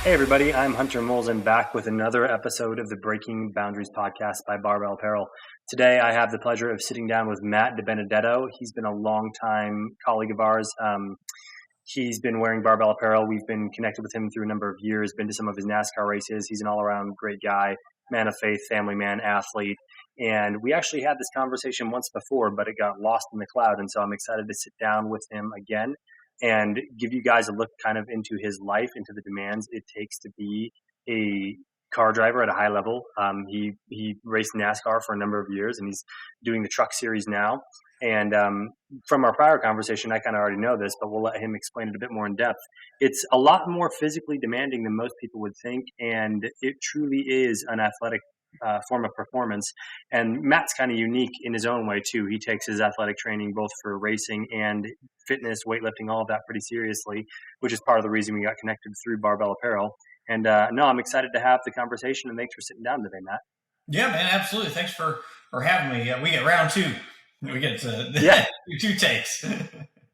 Hey everybody, I'm Hunter Molzen back with another episode of the Breaking Boundaries podcast by Barbell Apparel. Today I have the pleasure of sitting down with Matt DiBenedetto. He's been a longtime colleague of ours. He's been wearing Barbell Apparel. We've been connected with him through a number of years, been to some of his Nascar races. He's an all-around great guy, man of faith, family man, athlete. And we actually had this conversation once before, but it got lost in the cloud. And so I'm excited to sit down with him again and give you guys a look kind of into his life, into the demands it takes to be a car driver at a high level. He raced NASCAR for a number of years, and he's doing the truck series now. And from our prior conversation, I kind of already know this, but we'll let him explain it a bit more in depth. It's a lot more physically demanding than most people would think, and it truly is an athletic form of performance. And Matt's kind of unique in his own way too. He takes his athletic training both for racing and fitness, weightlifting, all of that pretty seriously, which is part of the reason we got connected through Barbell Apparel. And no, I'm excited to have the conversation, and thanks for sitting down today, Matt. Yeah, man, absolutely. Thanks for having me. We get round two. We get to two takes.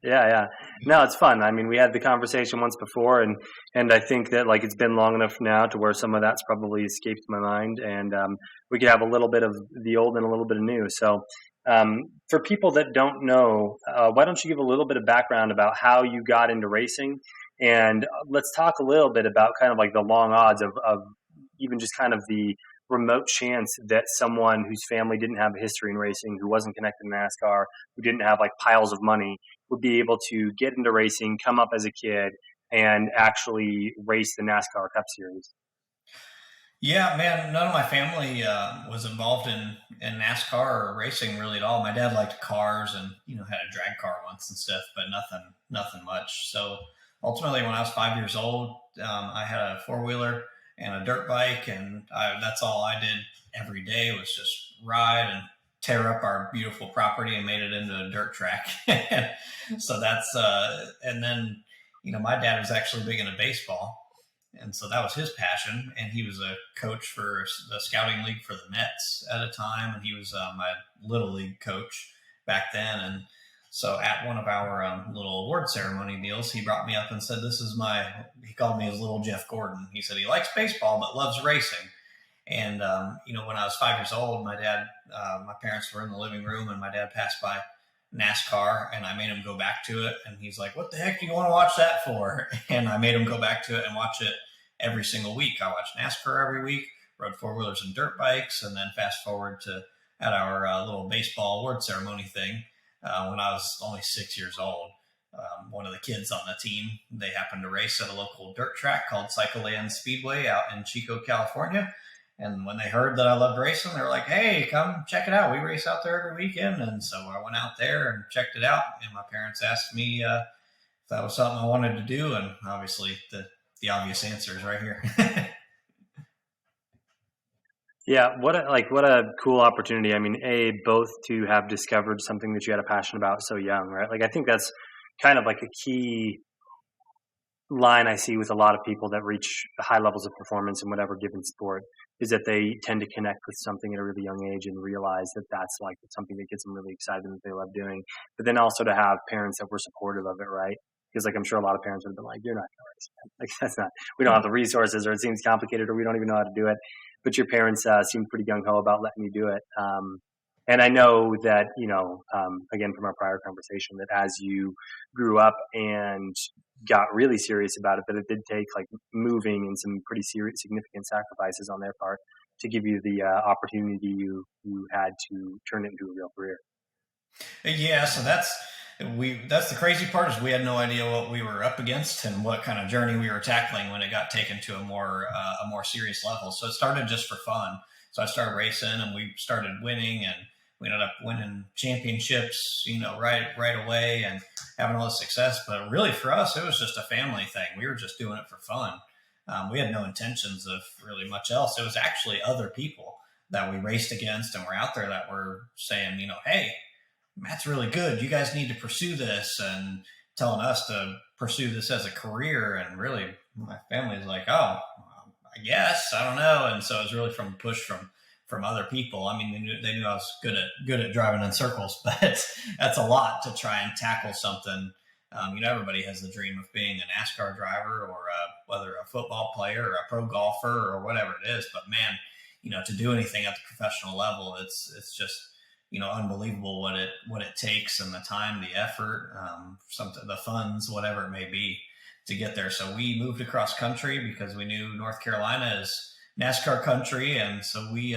Yeah. No, it's fun. I mean, we had the conversation once before, and I think that like it's been long enough now to where some of that's probably escaped my mind, and we could have a little bit of the old and a little bit of new. So for people that don't know, why don't you give a little bit of background about how you got into racing, and let's talk a little bit about kind of like the long odds of even just kind of the remote chance that someone whose family didn't have a history in racing, who wasn't connected to NASCAR, who didn't have like piles of money, would be able to get into racing, come up as a kid, and actually race the NASCAR Cup Series. Yeah, man, none of my family was involved in NASCAR or racing really at all. My dad liked cars and, had a drag car once and stuff, but nothing much. So ultimately, when I was 5 years old, I had a four-wheeler and a dirt bike, and that's all I did every day was just ride and tear up our beautiful property and made it into a dirt track. So that's and then my dad was actually big into baseball, and so that was his passion, and he was a coach for the scouting league for the Mets at a time, and he was my little league coach back then. And so at one of our little award ceremony deals, he brought me up and said, he called me his little Jeff Gordon. He said he likes baseball but loves racing. And, when I was 5 years old, my parents were in the living room, and my dad passed by NASCAR, and I made him go back to it. And he's like, "What the heck do you want to watch that for?" And I made him go back to it and watch it every single week. I watched NASCAR every week, rode four-wheelers and dirt bikes, and then fast forward to at our little baseball award ceremony thing. When I was only 6 years old, one of the kids on the team, they happened to race at a local dirt track called Cycleland Speedway out in Chico, California. And when they heard that I loved racing, they were like, "Hey, come check it out. We race out there every weekend." And so I went out there and checked it out. And my parents asked me if that was something I wanted to do. And obviously the obvious answer is right here. Yeah, what a cool opportunity. I mean, both to have discovered something that you had a passion about so young, right? Like, I think that's kind of like a key line I see with a lot of people that reach high levels of performance in whatever given sport, is that they tend to connect with something at a really young age and realize that that's like something that gets them really excited and that they love doing. But then also to have parents that were supportive of it, right? Because like I'm sure a lot of parents would have been like, "You're not going to race, man. Like that's not. We don't have the resources, or it seems complicated, or we don't even know how to do it." But your parents seem pretty gung ho about letting you do it. And I know that again from our prior conversation, that as you grew up and got really serious about it, that it did take like moving and some pretty significant sacrifices on their part to give you the opportunity you had to turn it into a real career. Yeah, so that's the crazy part, is we had no idea what we were up against and what kind of journey we were tackling when it got taken to a more serious level. So it started just for fun. So I started racing, and we started winning, and we ended up winning championships, right away, and having all this success. But really for us, it was just a family thing. We were just doing it for fun. We had no intentions of really much else. It was actually other people that we raced against and were out there that were saying, "Hey, Matt's really good. You guys need to pursue this," and telling us to pursue this as a career. And really, my family is like, "Oh, I guess, I don't know." And so it was really from a push from other people. I mean, they knew I was good at driving in circles, but that's a lot to try and tackle something. Everybody has the dream of being a NASCAR driver or whether a football player or a pro golfer or whatever it is. But man, to do anything at the professional level, it's just, unbelievable what it takes, and the time, the effort, the funds, whatever it may be, to get there. So we moved across country because we knew North Carolina is NASCAR country. And so we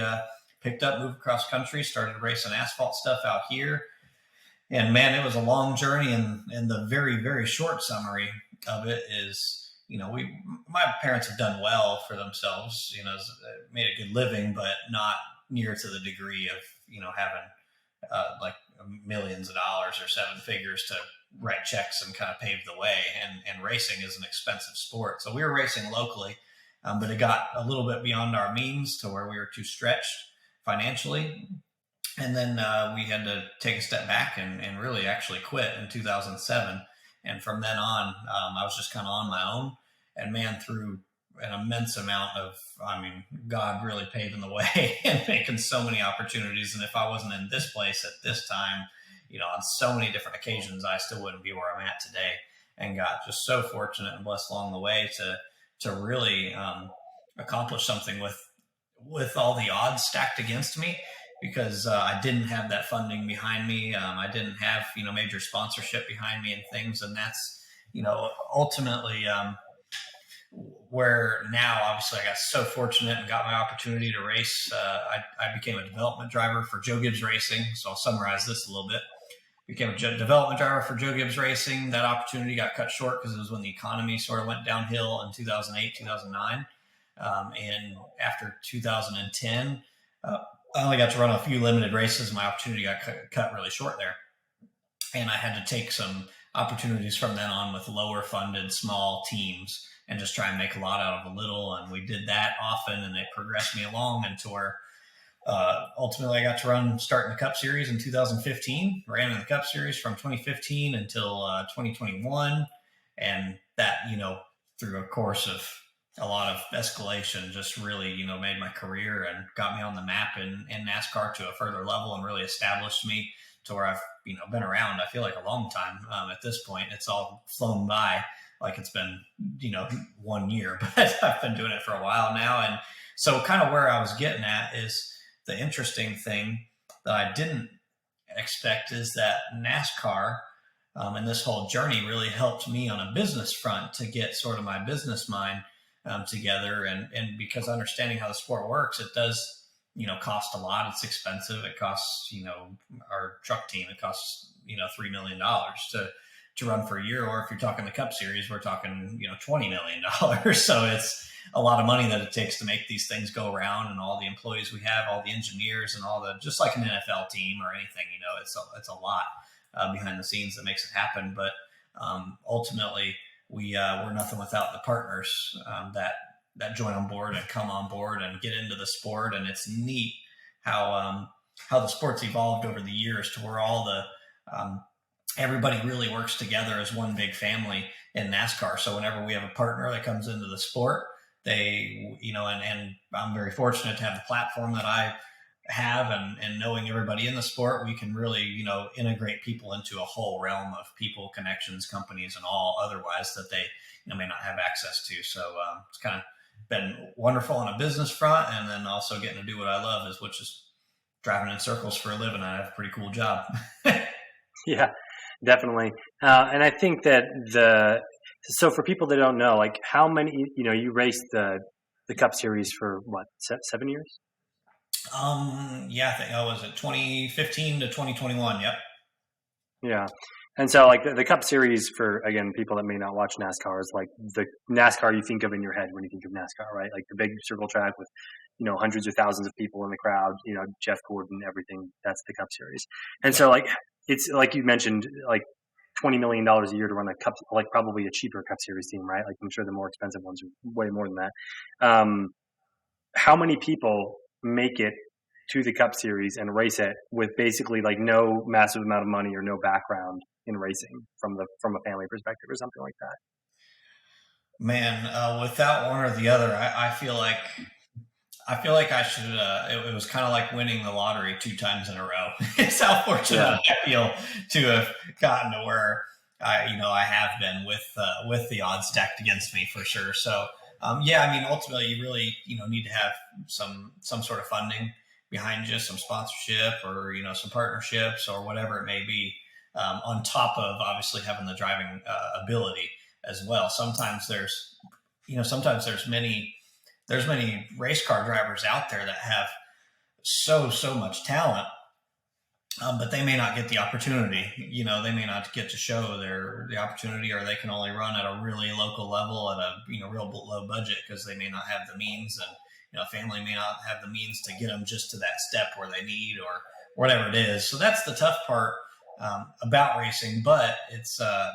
moved across country, started racing asphalt stuff out here. And man, it was a long journey. And the very, very short summary of it is, my parents have done well for themselves, made a good living, but not near to the degree of, having like millions of dollars or seven figures to write checks and kind of pave the way. And racing is an expensive sport. So we were racing locally, but it got a little bit beyond our means to where we were too stretched financially. And then we had to take a step back and really actually quit in 2007. And from then on, I was just kind of on my own. And man, through an immense amount of, God really paving the way and making so many opportunities. And if I wasn't in this place at this time, on so many different occasions, I still wouldn't be where I'm at today. And got just so fortunate and blessed along the way to really accomplish something with all the odds stacked against me, because I didn't have that funding behind me. I didn't have, major sponsorship behind me and things. And that's, ultimately where now, obviously, I got so fortunate and got my opportunity to race. I became a development driver for Joe Gibbs Racing. So I'll summarize this a little bit. Became a development driver for Joe Gibbs Racing. That opportunity got cut short because it was when the economy sort of went downhill in 2008, 2009. And after 2010, I only got to run a few limited races. My opportunity got cut really short there. And I had to take some opportunities from then on with lower funded small teams and just try and make a lot out of a little. And we did that often, and it progressed me along into where ultimately I got to start in the Cup Series in 2015, ran in the Cup Series from 2015 until 2021. And that, through a course of a lot of escalation, just really, made my career and got me on the map in NASCAR to a further level, and really established me to where I've, been around, I feel like, a long time. At this point, it's all flown by like it's been, 1 year, but I've been doing it for a while now. And so kind of where I was getting at is the interesting thing that I didn't expect is that NASCAR and this whole journey really helped me on a business front to get sort of my business mind together. And because understanding how the sport works, it does, cost a lot. It's expensive. It costs, our truck team, it costs, $3 million to run for a year. Or if you're talking the Cup Series, we're talking, $20 million. So it's a lot of money that it takes to make these things go around, and all the employees we have, all the engineers, and all the, just like an NFL team or anything, it's a lot behind the scenes that makes it happen. But ultimately, we're nothing without the partners that join on board and come on board and get into the sport. And it's neat how the sport's evolved over the years to where all the everybody really works together as one big family in NASCAR. So whenever we have a partner that comes into the sport, they, and I'm very fortunate to have the platform that I have, and knowing everybody in the sport, we can really, integrate people into a whole realm of people, connections, companies, and all otherwise that they, may not have access to. So it's kind of been wonderful on a business front, and then also getting to do what I love, which is driving in circles for a living. I have a pretty cool job. Yeah, definitely. And I think that so for people that don't know, like how many, you raced the Cup Series for what, 7 years? Yeah, I think was it 2015 to 2021. Yep. Yeah. And so like the Cup Series, for, again, people that may not watch NASCAR, is like the NASCAR you think of in your head when you think of NASCAR, right? Like the big circle track with, hundreds or thousands of people in the crowd, Jeff Gordon, everything. That's the Cup Series. And so like, it's like you mentioned, like $20 million a year to run a Cup, like probably a cheaper Cup Series team, right? Like I'm sure the more expensive ones are way more than that. How many people make it to the Cup Series and race it with basically like no massive amount of money or no background in racing from a family perspective or something like that? Man, without one or the other, I feel like I should. It was kind of like winning the lottery 2 times in a row. It's how fortunate I feel to have gotten to where I have been with the odds stacked against me for sure. So yeah, I mean, ultimately, you really need to have some sort of funding behind you, some sponsorship, or some partnerships, or whatever it may be, on top of obviously having the driving ability as well. Sometimes there's many race car drivers out there that have so much talent, but they may not get the opportunity. They may not get to show the opportunity, or they can only run at a really local level at a real low budget because they may not have the means, and family may not have the means to get them just to that step where they need, or whatever it is. So that's the tough part about racing. But it's I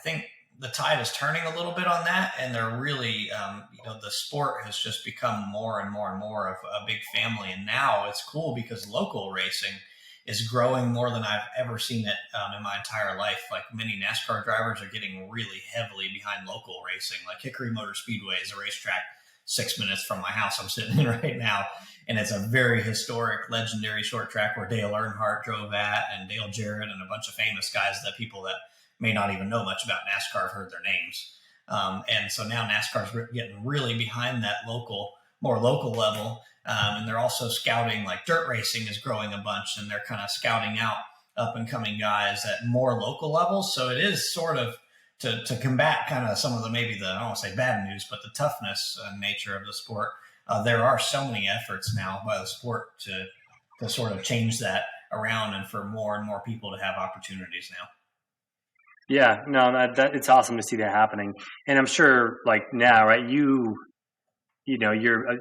think the tide is turning a little bit on that, and they're really, the sport has just become more and more and more of a big family. And now it's cool because local racing is growing more than I've ever seen it in my entire life. Like, many NASCAR drivers are getting really heavily behind local racing. Like, Hickory Motor Speedway is a racetrack 6 minutes from my house I'm sitting in right now. And it's a very historic, legendary short track where Dale Earnhardt drove at, and Dale Jarrett, and a bunch of famous guys that people that may not even know much about NASCAR have heard their names. And so now NASCAR's getting really behind that more local level. And they're also scouting, like dirt racing is growing a bunch, and they're kind of scouting out up and coming guys at more local levels. So it is sort of to combat kind of some of I don't want to say bad news, but the toughness nature of the sport. There are so many efforts now by the sport to sort of change that around, and for more and more people to have opportunities now. Yeah, no, that it's awesome to see that happening. And I'm sure, like, now, right, you're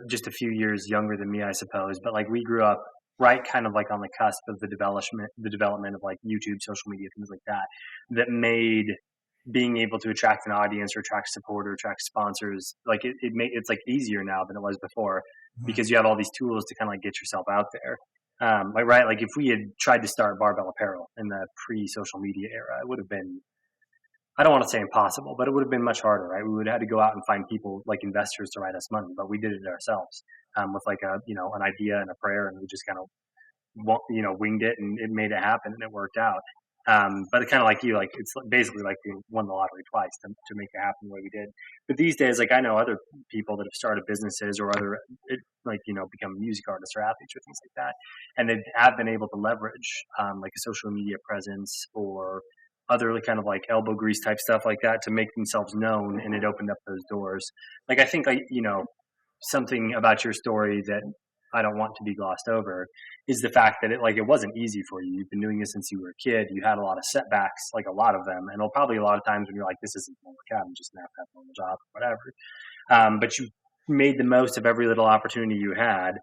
just a few years younger than me, I suppose, but like, we grew up right kind of like on the cusp of the development of like YouTube, social media, things like that made being able to attract an audience, or attract support, or attract sponsors, like it's like easier now than it was before, because you have all these tools to kind of like get yourself out there. Like if we had tried to start Barbell Apparel in the pre-social media era, it would have been, I don't want to say impossible, but it would have been much harder, right? We would have had to go out and find people like investors to write us money, but we did it ourselves, with like an idea and a prayer, and we just kind of, winged it, and it made it happen, and it worked out. But kind of like you, like, it's basically like we won the lottery twice to make it happen the way we did. But these days, like, I know other people that have started businesses, or become music artists or athletes or things like that, and they have been able to leverage like a social media presence, or other kind of like elbow grease type stuff like that, to make themselves known, and it opened up those doors. Like, I think, something about your story that I don't want to be glossed over is the fact that it wasn't easy for you. You've been doing this since you were a kid. You had a lot of setbacks, like a lot of them, and there'll probably a lot of times when you're like, this isn't going to work out, I'm just going to have a normal job or whatever. But you made the most of every little opportunity you had,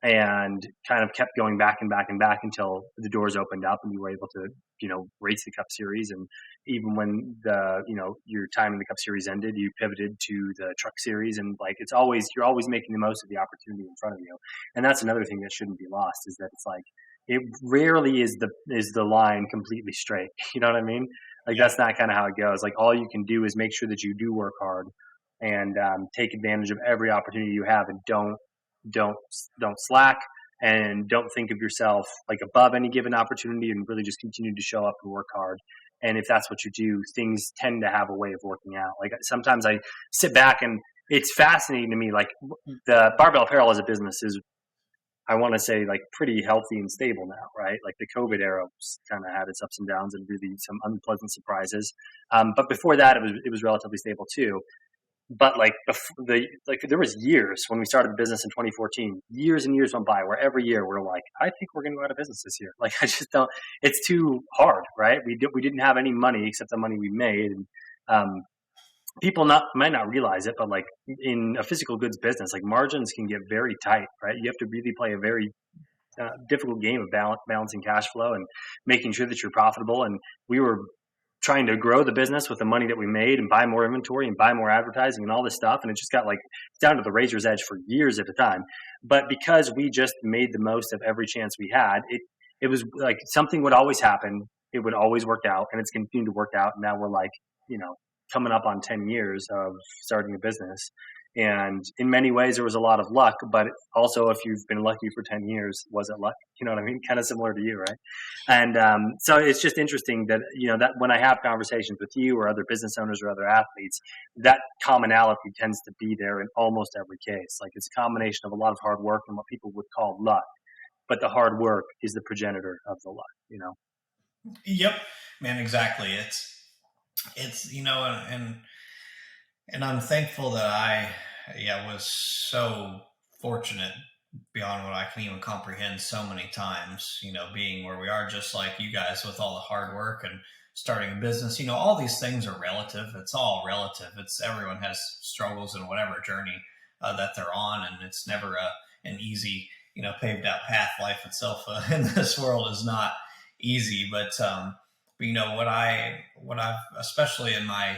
and kind of kept going back and back and back until the doors opened up, and you were able to, race the Cup Series. And even when your time in the Cup Series ended, you pivoted to the Truck Series, and like, you're always making the most of the opportunity in front of you. And that's another thing that shouldn't be lost, is that it's like, it rarely is the line completely straight. You know what I mean? Like, that's not kind of how it goes. Like, all you can do is make sure that you do work hard, and take advantage of every opportunity you have, and don't slack, and don't think of yourself like above any given opportunity, and really just continue to show up and work hard. And if that's what you do, things tend to have a way of working out. Like, sometimes I sit back, and it's fascinating to me, like, the Barbell Apparel as a business is, I want to say, like, pretty healthy and stable now, right? Like, the COVID era kind of had its ups and downs, and really some unpleasant surprises. But before that, it was relatively stable too. But there was years when we started the business in 2014, years and years went by where every year we're like, I think we're going to go out of business this year. Like, I just don't, it's too hard, right? We didn't have any money except the money we made. And people might not realize it, but like, in a physical goods business, like, margins can get very tight, right? You have to really play a very difficult game of balancing cash flow and making sure that you're profitable. And we were trying to grow the business with the money that we made, and buy more inventory, and buy more advertising, and all this stuff. And it just got like down to the razor's edge for years at a time. But because we just made the most of every chance we had, it was like something would always happen. It would always work out, and it's continued to work out. And now we're like, coming up on 10 years of starting a business. And in many ways, there was a lot of luck, but also if you've been lucky for 10 years, was it luck? You know what I mean? Kind of similar to you, right? And so it's just interesting that, that when I have conversations with you or other business owners or other athletes, that commonality tends to be there in almost every case. Like it's a combination of a lot of hard work and what people would call luck, but the hard work is the progenitor of the luck. Yep, man, exactly. It's and I'm thankful that I was so fortunate beyond what I can even comprehend so many times, being where we are, just like you guys, with all the hard work and starting a business. All these things are relative. It's all relative. Everyone has struggles in whatever journey that they're on, and it's never an easy, paved out path. Life itself in this world is not easy, but what I've, especially in my,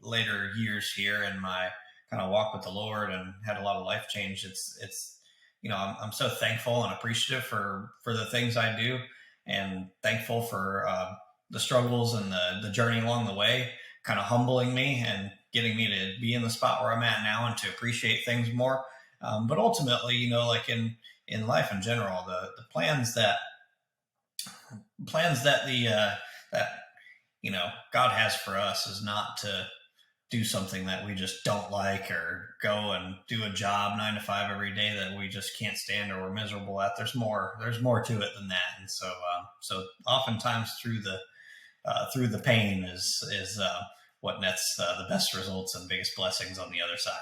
later years here in my kind of walk with the Lord and had a lot of life change. It's I'm so thankful and appreciative for the things I do, and thankful for the struggles and the journey along the way, kind of humbling me and getting me to be in the spot where I'm at now and to appreciate things more. But ultimately, like in life in general, the plans that God has for us is not to do something that we just don't like, or go and do a job 9 to 5 every day that we just can't stand or we're miserable at. There's more to it than that. And so oftentimes through the pain is what nets the best results and biggest blessings on the other side.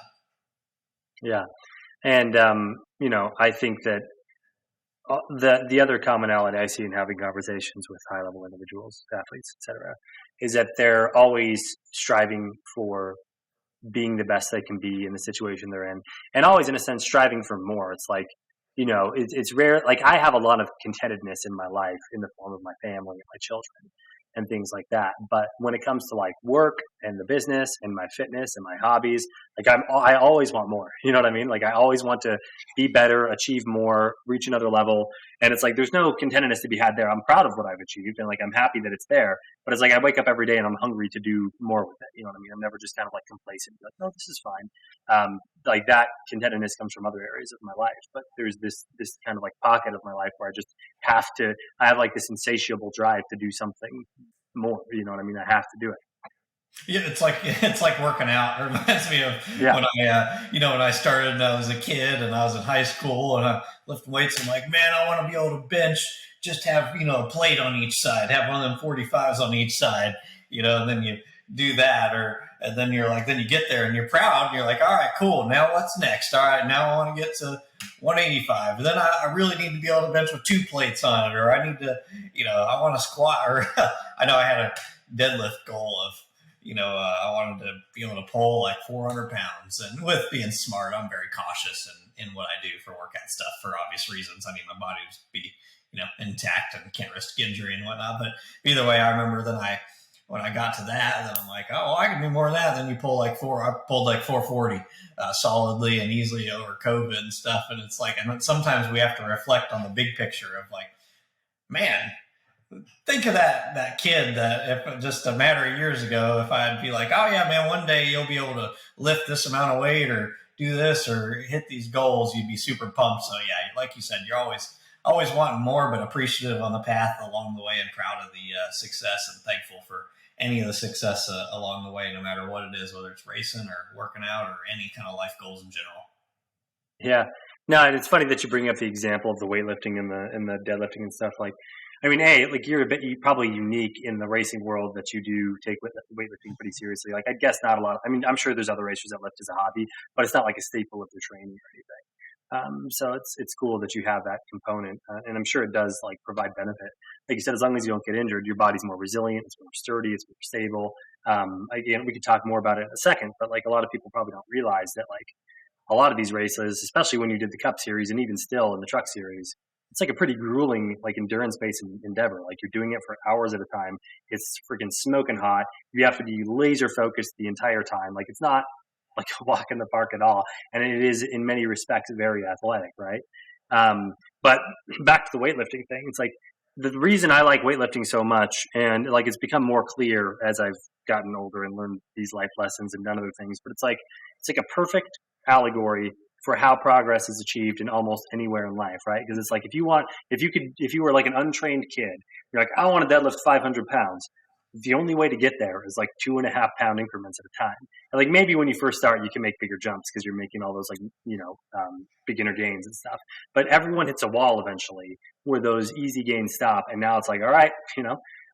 Yeah. And, I think that the other commonality I see in having conversations with high level individuals, athletes, etc., is that they're always striving for being the best they can be in the situation they're in, and always in a sense striving for more. It's like, it's rare. Like I have a lot of contentedness in my life in the form of my family and my children and things like that. But when it comes to like work and the business and my fitness and my hobbies, like I always want more. You know what I mean? Like I always want to be better, achieve more, reach another level. And it's like there's no contentedness to be had there. I'm proud of what I've achieved and like I'm happy that it's there. But it's like I wake up every day and I'm hungry to do more with it. You know what I mean? I'm never just kind of like complacent. Like, no, this is fine. Like that contentedness comes from other areas of my life. But there's this kind of like pocket of my life where I have like this insatiable drive to do something more. You know what I mean? I have to do it. Yeah, it's like working out. It reminds me of when I started and I was a kid and I was in high school and I lifted weights. I'm like, man, I want to be able to bench, just have, a plate on each side, have one of them 45s on each side, and then you do that, and then then you get there and you're proud and you're like, all right, cool. Now what's next? All right, now I want to get to 185. And then I really need to be able to bench with 2 plates on it, or I need to, I want to squat, or I know I had a deadlift goal of, I wanted to be able to pull like 400 pounds. And with being smart, I'm very cautious in what I do for workout stuff for obvious reasons. I need my body to be, intact and can't risk injury and whatnot. But either way, I remember when I got to that, then I'm like, oh, well, I can do more of that. Then you pull I pulled like 440 solidly and easily over COVID and stuff. And it's like, and sometimes we have to reflect on the big picture of like, man, think of that kid that if just a matter of years ago, if I'd be like, oh yeah, man, one day you'll be able to lift this amount of weight or do this or hit these goals, you'd be super pumped. So yeah, like you said, you're always wanting more, but appreciative on the path along the way and proud of the success and thankful for any of the success along the way, no matter what it is, whether it's racing or working out or any kind of life goals in general. Yeah. No, and it's funny that you bring up the example of the weightlifting and the deadlifting and stuff. Like, I mean, like you're probably unique in the racing world that you do take weightlifting pretty seriously. Like, I guess not a lot. I mean, I'm sure there's other racers that lift as a hobby, but it's not like a staple of their training or anything. So it's cool that you have that component, and I'm sure it does like provide benefit. Like you said, as long as you don't get injured, your body's more resilient, it's more sturdy, it's more stable. Again, we could talk more about it in a second, but like a lot of people probably don't realize that like a lot of these races, especially when you did the Cup Series and even still in the Truck Series, it's like a pretty grueling like endurance-based endeavor. Like you're doing it for hours at a time. It's freaking smoking hot. You have to be laser focused the entire time. Like it's not like a walk in the park at all. And it is in many respects very athletic, right? But back to the weightlifting thing, it's like the reason I like weightlifting so much, and like it's become more clear as I've gotten older and learned these life lessons and done other things, but it's like a perfect allegory for how progress is achieved in almost anywhere in life, right? Because it's like if you were like an untrained kid, you're like, I want to deadlift 500 pounds. The only way to get there is like 2.5 pound increments at a time. And like maybe when you first start, you can make bigger jumps because you're making all those like beginner gains and stuff. But everyone hits a wall eventually where those easy gains stop, and now it's like, all right,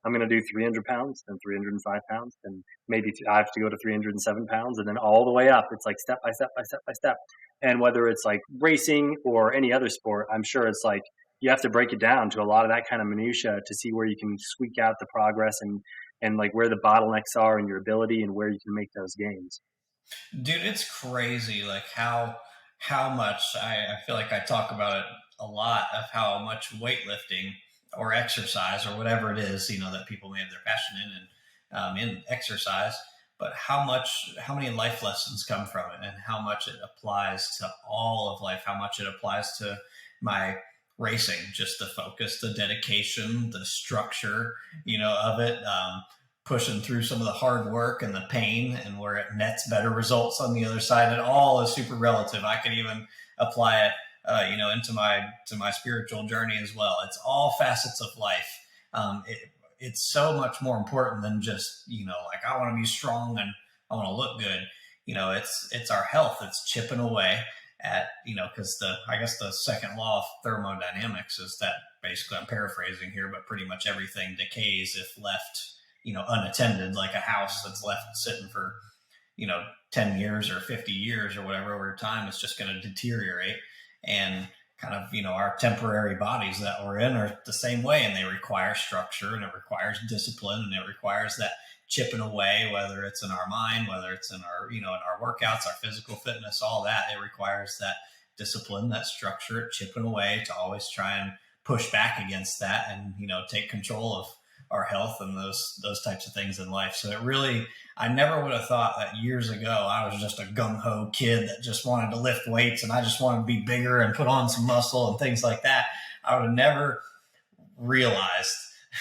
I'm going to do 300 pounds, then 305 pounds, then maybe I have to go to 307 pounds, and then all the way up. It's like step by step by step by step. And whether it's like racing or any other sport, I'm sure it's like you have to break it down to a lot of that kind of minutia to see where you can squeak out the progress and like where the bottlenecks are in your ability and where you can make those gains. Dude, it's crazy like how much I feel like I talk about it a lot of how much weightlifting or exercise or whatever it is, that people may have their passion in and in exercise, but how many life lessons come from it and how much it applies to all of life, how much it applies to my racing, just the focus, the dedication, the structure, of it, pushing through some of the hard work and the pain and where it nets better results on the other side. It all is super relative. I could even apply it, into my spiritual journey as well. It's all facets of life. It's so much more important than just, like I want to be strong and I want to look good. It's our health. It's chipping away at, because I guess the second law of thermodynamics is that basically, I'm paraphrasing here, but pretty much everything decays if left, unattended, like a house that's left sitting for, 10 years or 50 years or whatever over time, it's just going to deteriorate. And kind of, our temporary bodies that we're in are the same way, and they require structure and it requires discipline and it requires that chipping away, whether it's in our mind, whether it's in our, in our workouts, our physical fitness, all that. It requires that discipline, that structure, chipping away to always try and push back against that and, take control of our health and those types of things in life. So it really, I never would have thought that years ago I was just a gung-ho kid that just wanted to lift weights and I just wanted to be bigger and put on some muscle and things like that. I would have never realized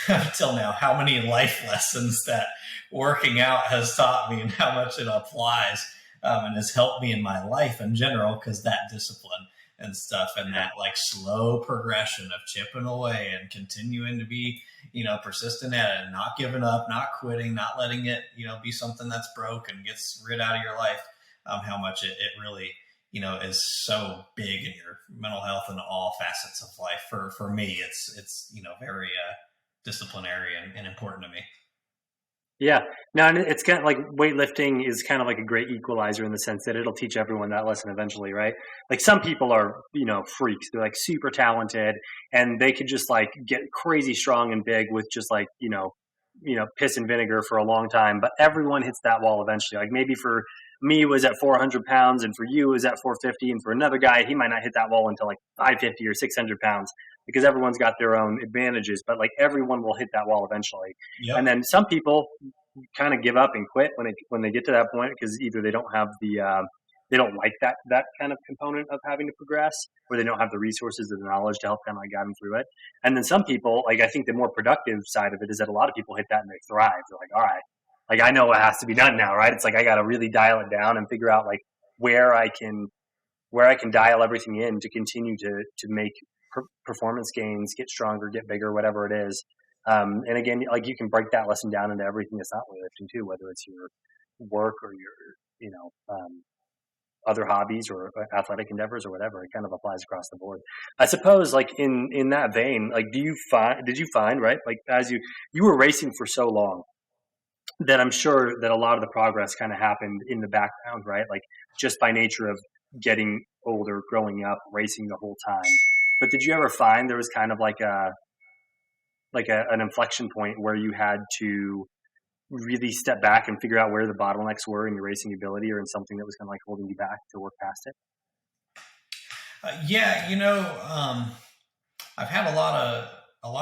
until now how many life lessons that working out has taught me and how much it applies and has helped me in my life in general, because that discipline and stuff and that like slow progression of chipping away and continuing to be, persistent at it and not giving up, not quitting, not letting it, be something that's broke and gets rid out of your life, how much it really, is so big in your mental health and all facets of life. For me, it's very disciplinary and important to me. Yeah. No, and it's kind of like weightlifting is kind of like a great equalizer in the sense that it'll teach everyone that lesson eventually, right? Like some people are, freaks. They're like super talented and they could just like get crazy strong and big with just like, piss and vinegar for a long time. But everyone hits that wall eventually. Like maybe for me it was at 400 pounds and for you it was at 450. And for another guy, he might not hit that wall until like 550 or 600 pounds because everyone's got their own advantages. But like everyone will hit that wall eventually. Yep. And then some people kind of give up and quit when they get to that point because either they don't have they don't like that kind of component of having to progress, or they don't have the resources or the knowledge to help kind of like guide them through it. And then some people, like I think the more productive side of it is that a lot of people hit that and they thrive. They're like, all right, like I know what has to be done now, right? It's like I got to really dial it down and figure out like where I can dial everything in to continue to make performance gains, get stronger, get bigger, whatever it is. And again, like you can break that lesson down into everything that's not weightlifting too, whether it's your work or your, other hobbies or athletic endeavors or whatever. It kind of applies across the board. I suppose like in that vein, like did you find, right? Like as you were racing for so long that I'm sure that a lot of the progress kind of happened in the background, right? Like just by nature of getting older, growing up, racing the whole time. But did you ever find there was kind of like an inflection point where you had to really step back and figure out where the bottlenecks were in your racing ability or in something that was kind of like holding you back to work past it? I've had a lot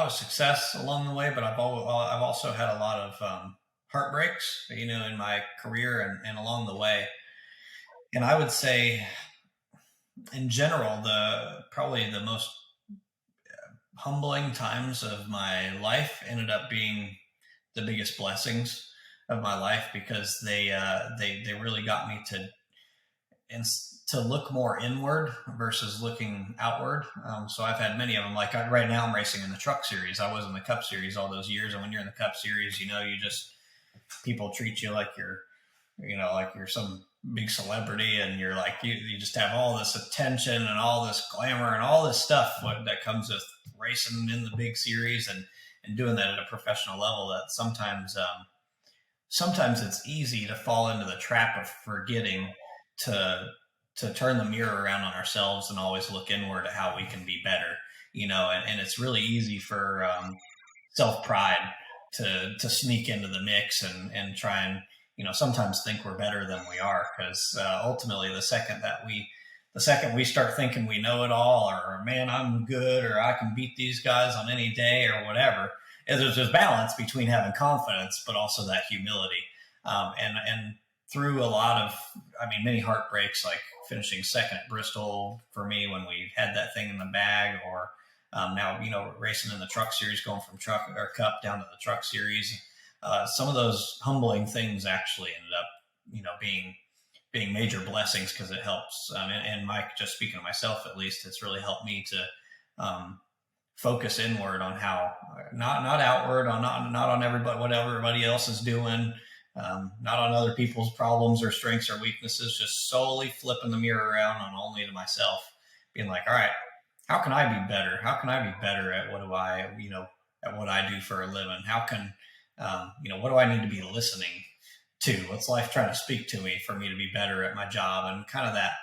of success along the way, but I've also had a lot of heartbreaks, in my career and along the way. And I would say in general, probably the most humbling times of my life ended up being the biggest blessings of my life, because they really got me to look more inward versus looking outward. So I've had many of them. Like right now, I'm racing in the Truck Series. I was in the Cup Series all those years, and when you're in the Cup Series, you just people treat you like you're some big celebrity, and you're like you just have all this attention and all this glamour and all this stuff that comes with racing in the big series, and doing that at a professional level. That sometimes it's easy to fall into the trap of forgetting to turn the mirror around on ourselves and always look inward at how we can be better. And it's really easy for self pride to sneak into the mix and try and sometimes think we're better than we are, because ultimately the second we start thinking we know it all, or man, I'm good, or I can beat these guys on any day, or whatever, there's balance between having confidence but also that humility. And through a lot of, many heartbreaks, like finishing second at Bristol for me when we had that thing in the bag, or now racing in the Truck Series, going from Truck or Cup down to the Truck Series. Some of those humbling things actually ended up, being major blessings, because it helps. And Mike, just speaking of myself, at least, it's really helped me to focus inward on how, not outward, on not on everybody, what everybody else is doing, not on other people's problems or strengths or weaknesses, just solely flipping the mirror around on only to myself, being like, all right, how can I be better? How can I be better at what I do for a living? How can, what do I need to be listening to? What's life trying to speak to me for me to be better at my job? And kind of that.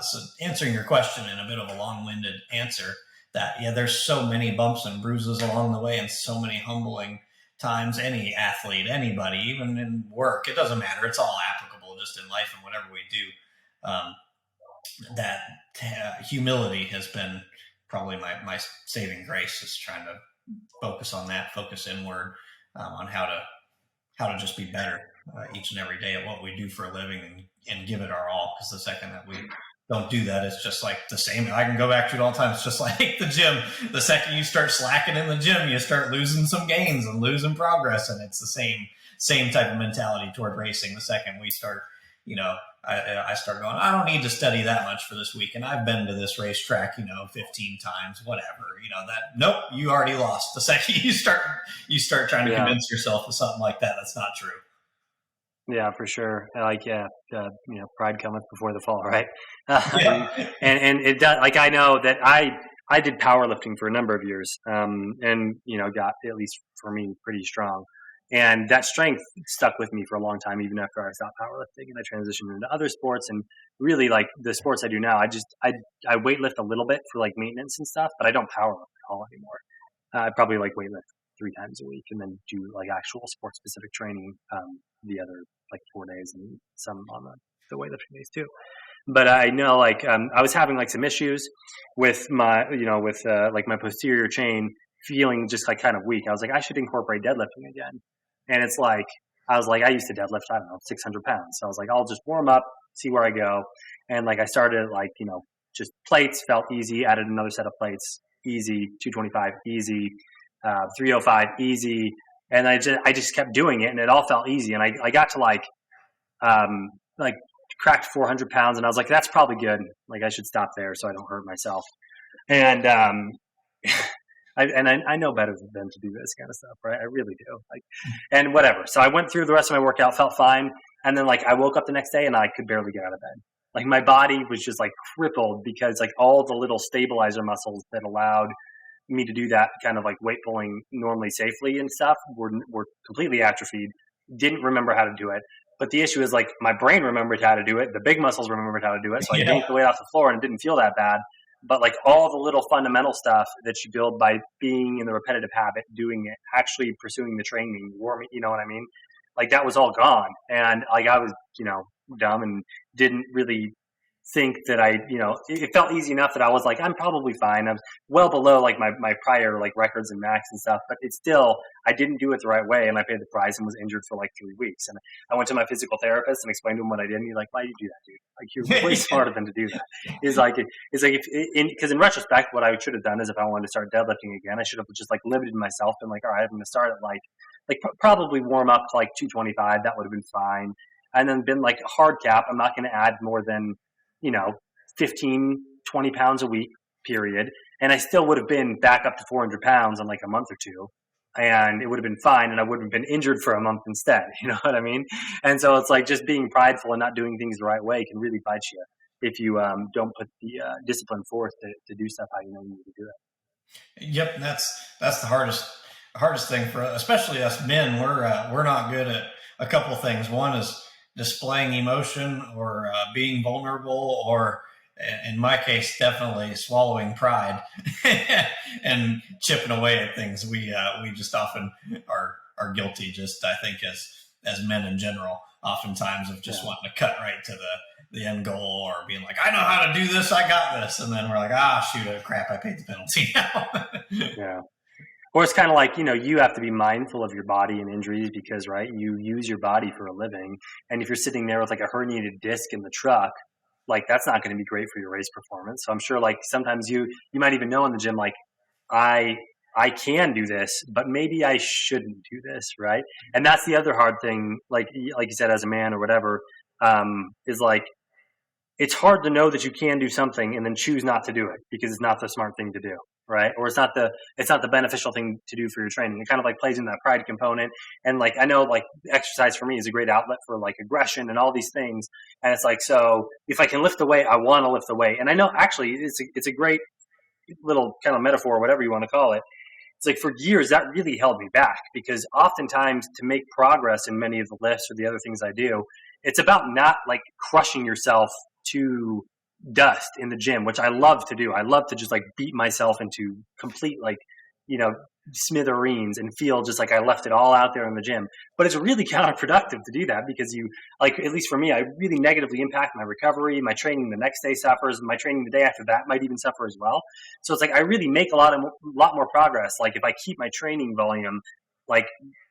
So answering your question in a bit of a long-winded answer, that, there's so many bumps and bruises along the way, and so many humbling times. Any athlete, anybody, even in work, it doesn't matter. It's all applicable just in life and whatever we do. That humility has been probably my saving grace, is trying to focus inward, on how to just be better each and every day at what we do for a living, and give it our all. Because the second that we don't do that, it's just like the same. I can go back to it all the time. It's just like the gym. The second you start slacking in the gym, you start losing some gains and losing progress. And it's the same type of mentality toward racing. The second we start, I start going, I don't need to study that much for this week, and I've been to this racetrack, 15 times, whatever. Nope, you already lost. The second you start trying to convince yourself of something like that, that's not true. Yeah, for sure. Pride cometh before the fall, right? And it does. Like, I know that I did powerlifting for a number of years, and got, at least for me, pretty strong. And that strength stuck with me for a long time, even after I stopped powerlifting and I transitioned into other sports. And really, like the sports I do now, I weightlift a little bit for like maintenance and stuff, but I don't powerlift at all anymore. I probably like weightlift 3 times a week, and then do like actual sport specific training the other like 4 days, and some on the weightlifting days too. But I know, like, I was having like some issues with my, like my posterior chain feeling just like kind of weak. I was like, I should incorporate deadlifting again. And it's like, I was like, I used to deadlift, 600 pounds. So I was like, I'll just warm up, see where I go. And like, I started like, just plates felt easy, added another set of plates, easy, 225, easy, 305, easy. And I just kept doing it, and it all felt easy. And I got to like cracked 400 pounds, and I was like, that's probably good. Like, I should stop there so I don't hurt myself. And I know better than to do this kind of stuff, right? I really do. Like, and whatever. So I went through the rest of my workout, felt fine. And then like I woke up the next day and I could barely get out of bed. Like my body was just like crippled, because like all the little stabilizer muscles that allowed me to do that kind of like weight pulling normally safely and stuff were completely atrophied. Didn't remember how to do it. But the issue is like my brain remembered how to do it. The big muscles remembered how to do it. So I yanked the weight off the floor and it didn't feel that bad. But like all the little fundamental stuff that you build by being in the repetitive habit, doing it, actually pursuing the training, warming, you know what I mean? Like that was all gone. And like I was, dumb and didn't really think that it felt easy enough that I was like, I'm probably fine. I'm well below like my prior like records and max and stuff, but it's still, I didn't do it the right way, and I paid the price and was injured for like 3 weeks. And I went to my physical therapist and explained to him what I did, and he's like, why did you do that, dude? Like, you're way smarter than to do that. Because in retrospect, what I should have done is if I wanted to start deadlifting again, I should have just like limited myself and like, all right, I'm going to start at probably warm up to like 225. That would have been fine. And then been like hard cap. I'm not going to add more than, 15, 20 pounds a week, period. And I still would have been back up to 400 pounds in like a month or two. And it would have been fine. And I wouldn't have been injured for a month instead. You know what I mean? And so it's like just being prideful and not doing things the right way can really bite you if you don't put the discipline forth to do stuff how you know you need to do it. Yep. That's the hardest thing for especially us men. We're not good at a couple of things. One is displaying emotion or being vulnerable, or in my case, definitely swallowing pride and chipping away at things. We just often are guilty, just I think as men in general, oftentimes of just wanting to cut right to the end goal, or being like, I know how to do this, I got this. And then we're like, shoot, crap, I paid the penalty now. Yeah. Or it's kind of like, you have to be mindful of your body and injuries because, right, you use your body for a living. And if you're sitting there with like a herniated disc in the truck, like that's not going to be great for your race performance. So I'm sure like sometimes you might even know in the gym, like I can do this, but maybe I shouldn't do this, right? And that's the other hard thing, like you said, as a man or whatever, is like it's hard to know that you can do something and then choose not to do it because it's not the smart thing to do. Right. Or it's not the beneficial thing to do for your training. It kind of like plays in that pride component. And like, I know like exercise for me is a great outlet for like aggression and all these things. And it's like, so if I can lift the weight, I want to lift the weight. And I know actually it's a great little kind of metaphor or whatever you want to call it. It's like for years that really held me back because oftentimes to make progress in many of the lifts or the other things I do, it's about not like crushing yourself to dust in the gym, which I love to do. I love to just like beat myself into complete like, smithereens and feel just like I left it all out there in the gym. But it's really counterproductive to do that because you like, at least for me, I really negatively impact my recovery. My training the next day suffers. My training the day after that might even suffer as well. So it's like I really make a lot more progress. Like if I keep my training volume like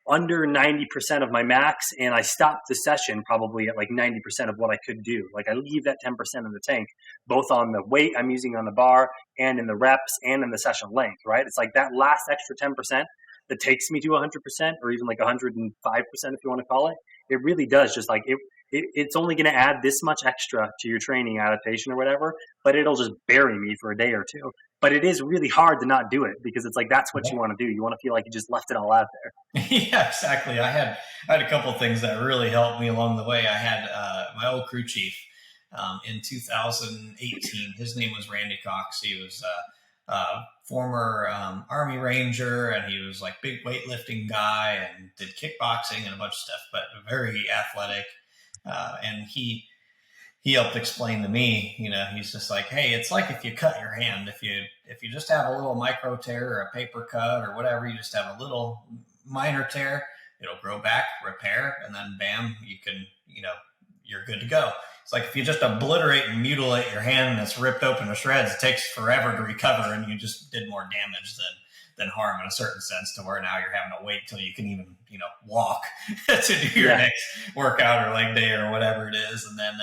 under 90% of my max and I stop the session probably at like 90% of what I could do. Like I leave that 10% in the tank, both on the weight I'm using on the bar and in the reps and in the session length, right? It's like that last extra 10% that takes me to 100% or even like 105% if you want to call it. It really does just like it's only going to add this much extra to your training adaptation or whatever, but it'll just bury me for a day or two. But it is really hard to not do it because it's like that's what you want to do. You want to feel like you just left it all out there. Yeah, exactly. I had a couple of things that really helped me along the way. I had my old crew chief in 2018. His name was Randy Cox. He was a former Army Ranger, and he was like big weightlifting guy and did kickboxing and a bunch of stuff, but very athletic. And he helped explain to me, he's just like, hey, it's like if you cut your hand, if you just have a little micro tear or a paper cut or whatever, you just have a little minor tear, it'll grow back, repair, and then bam, you can, you're good to go. It's like if you just obliterate and mutilate your hand and it's ripped open to shreds, it takes forever to recover, and you just did more damage than harm in a certain sense, to where now you're having to wait till you can even, walk to do your next workout or leg day or whatever it is. And then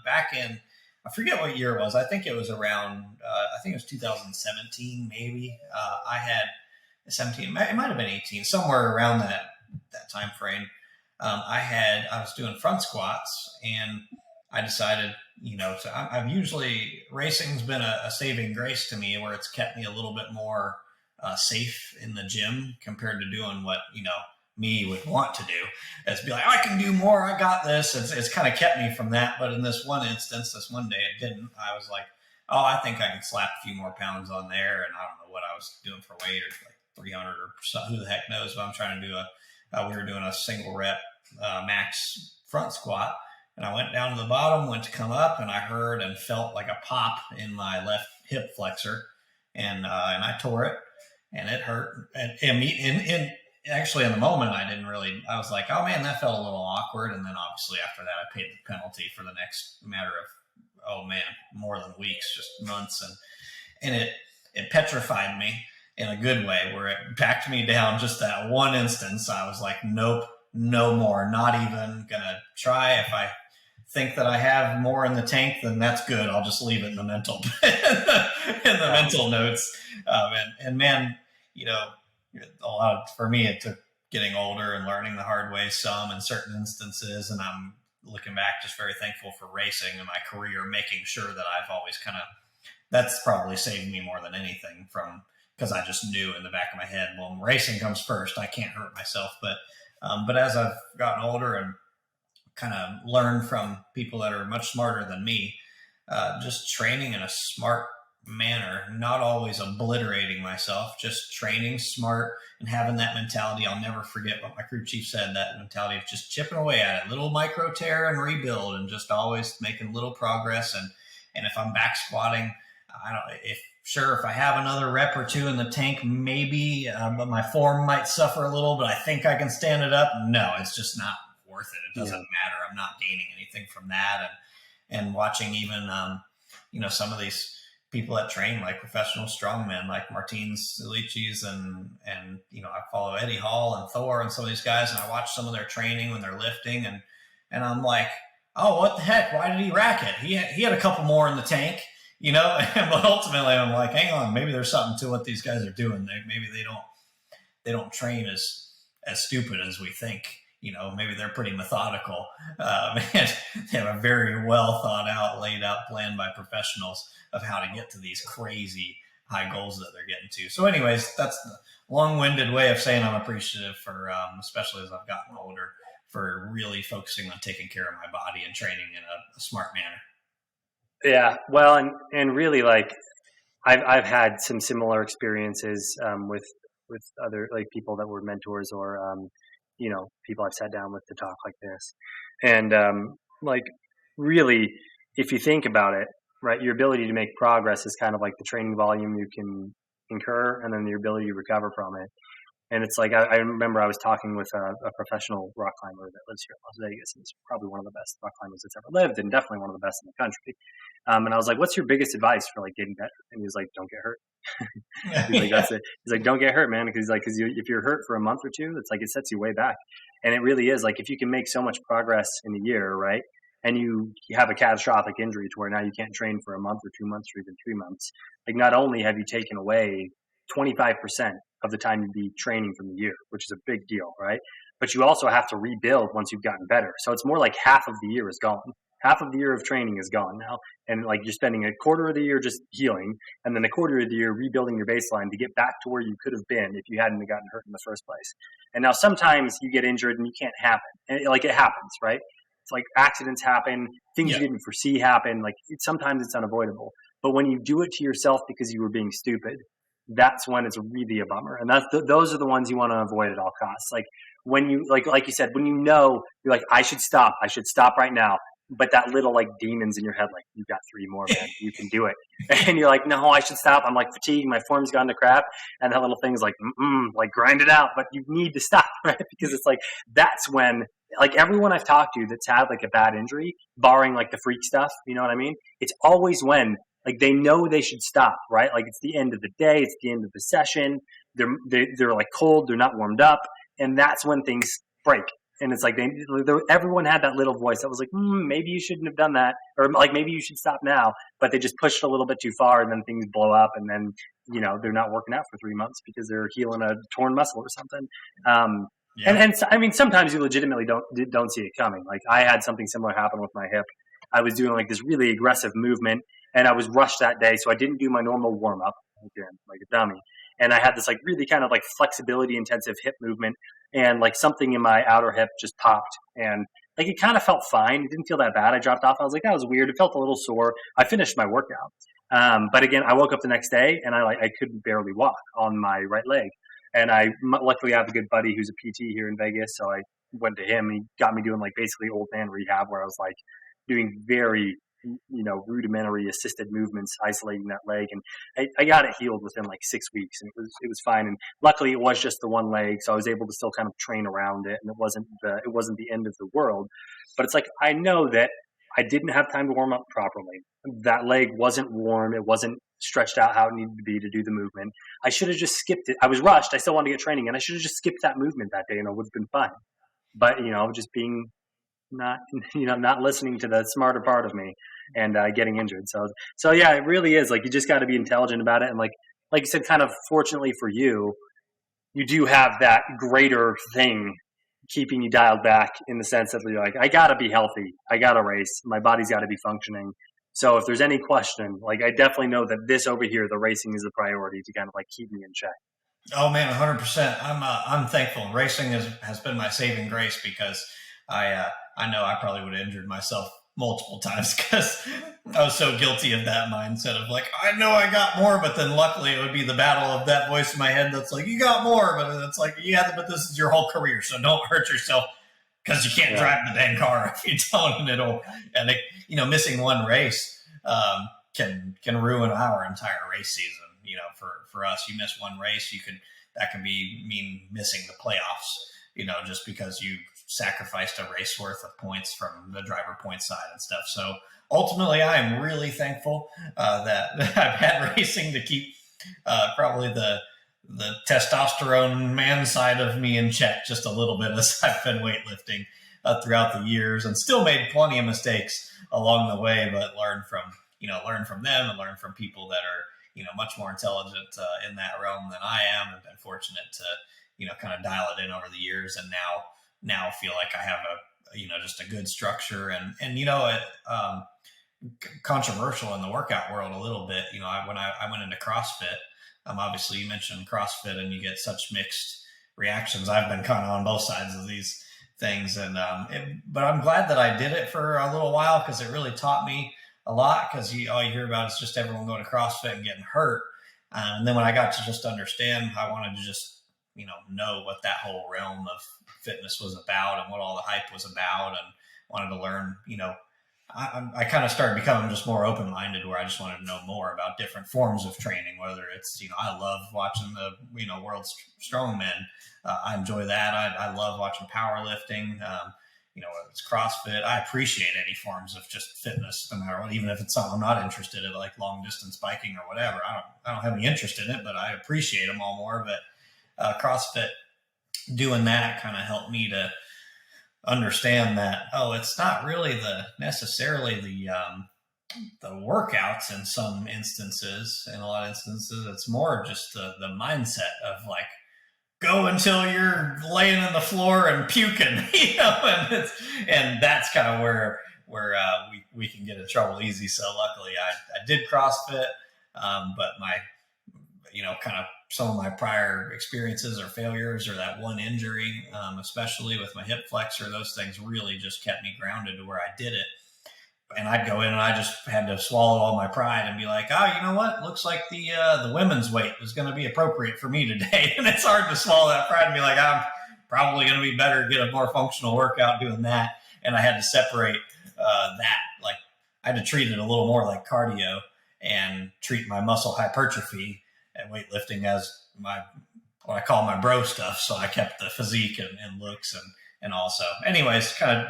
back in, I forget what year it was. I think it was around, I think it was 2017, maybe. I had 17, it might have been 18, somewhere around that time frame. I was doing front squats, and I decided, so I've usually, racing's been a saving grace to me, where it's kept me a little bit more safe in the gym compared to doing what, me would want to do, is be like, I can do more, I got this. It's kind of kept me from that. But in this one instance, this one day, it didn't. I was like, I think I can slap a few more pounds on there. And I don't know what I was doing for weight, or like 300 or something, who the heck knows. But I'm trying to do we were doing a single rep max front squat. And I went down to the bottom, went to come up, and I heard and felt like a pop in my left hip flexor. And I tore it, and it hurt. And actually in the moment, I was like, oh man, that felt a little awkward. And then obviously after that, I paid the penalty for the next matter oh man, more than weeks, just months. And it petrified me in a good way, where it backed me down just that one instance. I was like, nope, no more, not even gonna try. If I think that I have more in the tank, then that's good. I'll just leave it in the mental mental notes. And man, for me, it took getting older and learning the hard way some in certain instances. And I'm looking back, just very thankful for racing and my career, making sure that I've always that's probably saved me more than anything, because I just knew in the back of my head, well, racing comes first. I can't hurt myself. But as I've gotten older and kind of learned from people that are much smarter than me, just training in a smart manner, not always obliterating myself, just training smart and having that mentality. I'll never forget what my crew chief said, that mentality of just chipping away at it, little micro tear and rebuild, and just always making little progress. And if I'm back squatting, if I have another rep or two in the tank, maybe, but my form might suffer a little, but I think I can stand it up. No, it's just not worth it. It doesn't matter. I'm not gaining anything from that. And watching even, some of these people that train like professional strongmen, like Martins Ilichis and I follow Eddie Hall and Thor and some of these guys, and I watch some of their training when they're lifting, and I'm like, oh, what the heck? Why did he rack it? He had a couple more in the tank, but ultimately I'm like, hang on, maybe there's something to what these guys are doing. Maybe they don't train as stupid as we think. Maybe they're pretty methodical. And they have a very well thought out, laid out plan by professionals of how to get to these crazy high goals that they're getting to. So anyways, that's the long-winded way of saying I'm appreciative for, especially as I've gotten older, for really focusing on taking care of my body and training in a smart manner. Yeah. Well, and really, like, I've had some similar experiences with other, like, people that were mentors or people I've sat down with to talk like this. And like, really, if you think about it, right, your ability to make progress is kind of like the training volume you can incur, and then your ability to recover from it. And it's like, I remember I was talking with a professional rock climber that lives here in Las Vegas, and he's probably one of the best rock climbers that's ever lived, and definitely one of the best in the country. And I was like, what's your biggest advice for, like, getting better? And he was like, don't get hurt. He's like, that's it. He's like, don't get hurt, man. Because if you're hurt for a month or two, it's like, it sets you way back. And it really is like, if you can make so much progress in a year, right, and you have a catastrophic injury to where now you can't train for a month or 2 months or even 3 months, like, not only have you taken away 25% of the time you'd be training from the year, which is a big deal, right? But you also have to rebuild once you've gotten better. So it's more like half of the year is gone. Half of the year of training is gone now. And like, you're spending a quarter of the year just healing, and then a quarter of the year rebuilding your baseline to get back to where you could have been if you hadn't gotten hurt in the first place. And now sometimes you get injured and you can't happen. And it happens, right? It's like accidents happen, things you didn't foresee happen. Like, sometimes it's unavoidable. But when you do it to yourself because you were being stupid, that's when it's really a bummer. And those are the ones you want to avoid at all costs. Like, when you, like you said, when you're like, I should stop right now. But that little, like, demons in your head, like, you've got 3 more, man, you can do it. And you're like, no, I should stop. I'm like fatigued. My form's gone to crap. And that little thing's like, like, grind it out. But you need to stop, right? Because it's like, that's when, like, everyone I've talked to that's had, like, a bad injury, barring, like, the freak stuff, you know what I mean? It's always when, like, they know they should stop, right? Like, it's the end of the day. It's the end of the session. They're like cold. They're not warmed up. And that's when things break. And it's like, everyone had that little voice that was like, maybe you shouldn't have done that. Or like, maybe you should stop now. But they just pushed it a little bit too far, and then things blow up. And then, they're not working out for 3 months because they're healing a torn muscle or something. And I mean, sometimes you legitimately don't see it coming. Like, I had something similar happen with my hip. I was doing, like, this really aggressive movement, and I was rushed that day. So I didn't do my normal warm up, like a dummy. And I had this, like, really kind of, like, flexibility intensive hip movement, and, like, something in my outer hip just popped, and, like, it kind of felt fine. It didn't feel that bad. I dropped off. I was like, that was weird. It felt a little sore. I finished my workout. But again, I woke up the next day and I couldn't barely walk on my right leg. And I luckily have a good buddy who's a PT here in Vegas. So I went to him. He got me doing, like, basically old man rehab, where I was, like, doing very, rudimentary assisted movements, isolating that leg. And I got it healed within, like, 6 weeks, and it was fine. And luckily it was just the one leg. So I was able to still kind of train around it, and it wasn't the end of the world. But it's like, I know that I didn't have time to warm up properly. That leg wasn't warm. It wasn't stretched out how it needed to be to do the movement. I should have just skipped it. I was rushed. I still wanted to get training, and I should have just skipped that movement that day, and it would have been fine. But, just being not listening to the smarter part of me and getting injured. So yeah, it really is like you just got to be intelligent about it. And like you said, kind of fortunately for you, you do have that greater thing keeping you dialed back in the sense that you're like, I got to be healthy. I got to race. My body's got to be functioning. So if there's any question, like I definitely know that this over here, the racing is the priority to kind of like keep me in check. Oh man, 100%. I'm thankful. Racing has been my saving grace because I know I probably would have injured myself multiple times because I was so guilty of that mindset of like, I know I got more, but then luckily it would be the battle of that voice in my head that's like, you got more, but it's like, yeah, but this is your whole career, so don't hurt yourself because you can't drive the dang car if you don't, missing one race can ruin our entire race season. For us, you miss one race, that can mean missing the playoffs, just because you sacrificed a race worth of points from the driver point side and stuff. So ultimately, I am really thankful that I've had racing to keep probably the testosterone man side of me in check just a little bit as I've been weightlifting throughout the years, and still made plenty of mistakes along the way, but learn from them and learn from people that are much more intelligent in that realm than I am, and been fortunate to kind of dial it in over the years, and now feel like I have just a good structure and controversial in the workout world a little bit. When I went into CrossFit, obviously you mentioned CrossFit and you get such mixed reactions. I've been kind of on both sides of these things, and but I'm glad that I did it for a little while because it really taught me a lot, because all you hear about is just everyone going to CrossFit and getting hurt. And then when I got to just understand, I wanted to just, know what that whole realm of fitness was about and what all the hype was about, and wanted to learn, I kind of started becoming just more open-minded, where I just wanted to know more about different forms of training, whether it's, I love watching the, world's strongmen. I enjoy that. I love watching powerlifting. Whether it's CrossFit, I appreciate any forms of just fitness, no matter what, even if it's something I'm not interested in, like long distance biking or whatever. I don't have any interest in it, but I appreciate them all more. But CrossFit, doing that kind of helped me to understand that, it's not really necessarily the workouts in some instances. In a lot of instances, it's more just the mindset of like, go until you're laying on the floor and puking, and that's kind of where we can get in trouble easy. So luckily I did CrossFit, but my, kind of some of my prior experiences or failures, or that one injury, especially with my hip flexor, those things really just kept me grounded to where I did it. And I'd go in and I just had to swallow all my pride and be like, you know what? Looks like the women's weight is going to be appropriate for me today. And it's hard to swallow that pride and be like, I'm probably going to be better, get a more functional workout doing that. And I had to separate that. Like, I had to treat it a little more like cardio and treat my muscle hypertrophy and weightlifting as what I call my bro stuff. So I kept the physique and looks and also, anyways, kind of,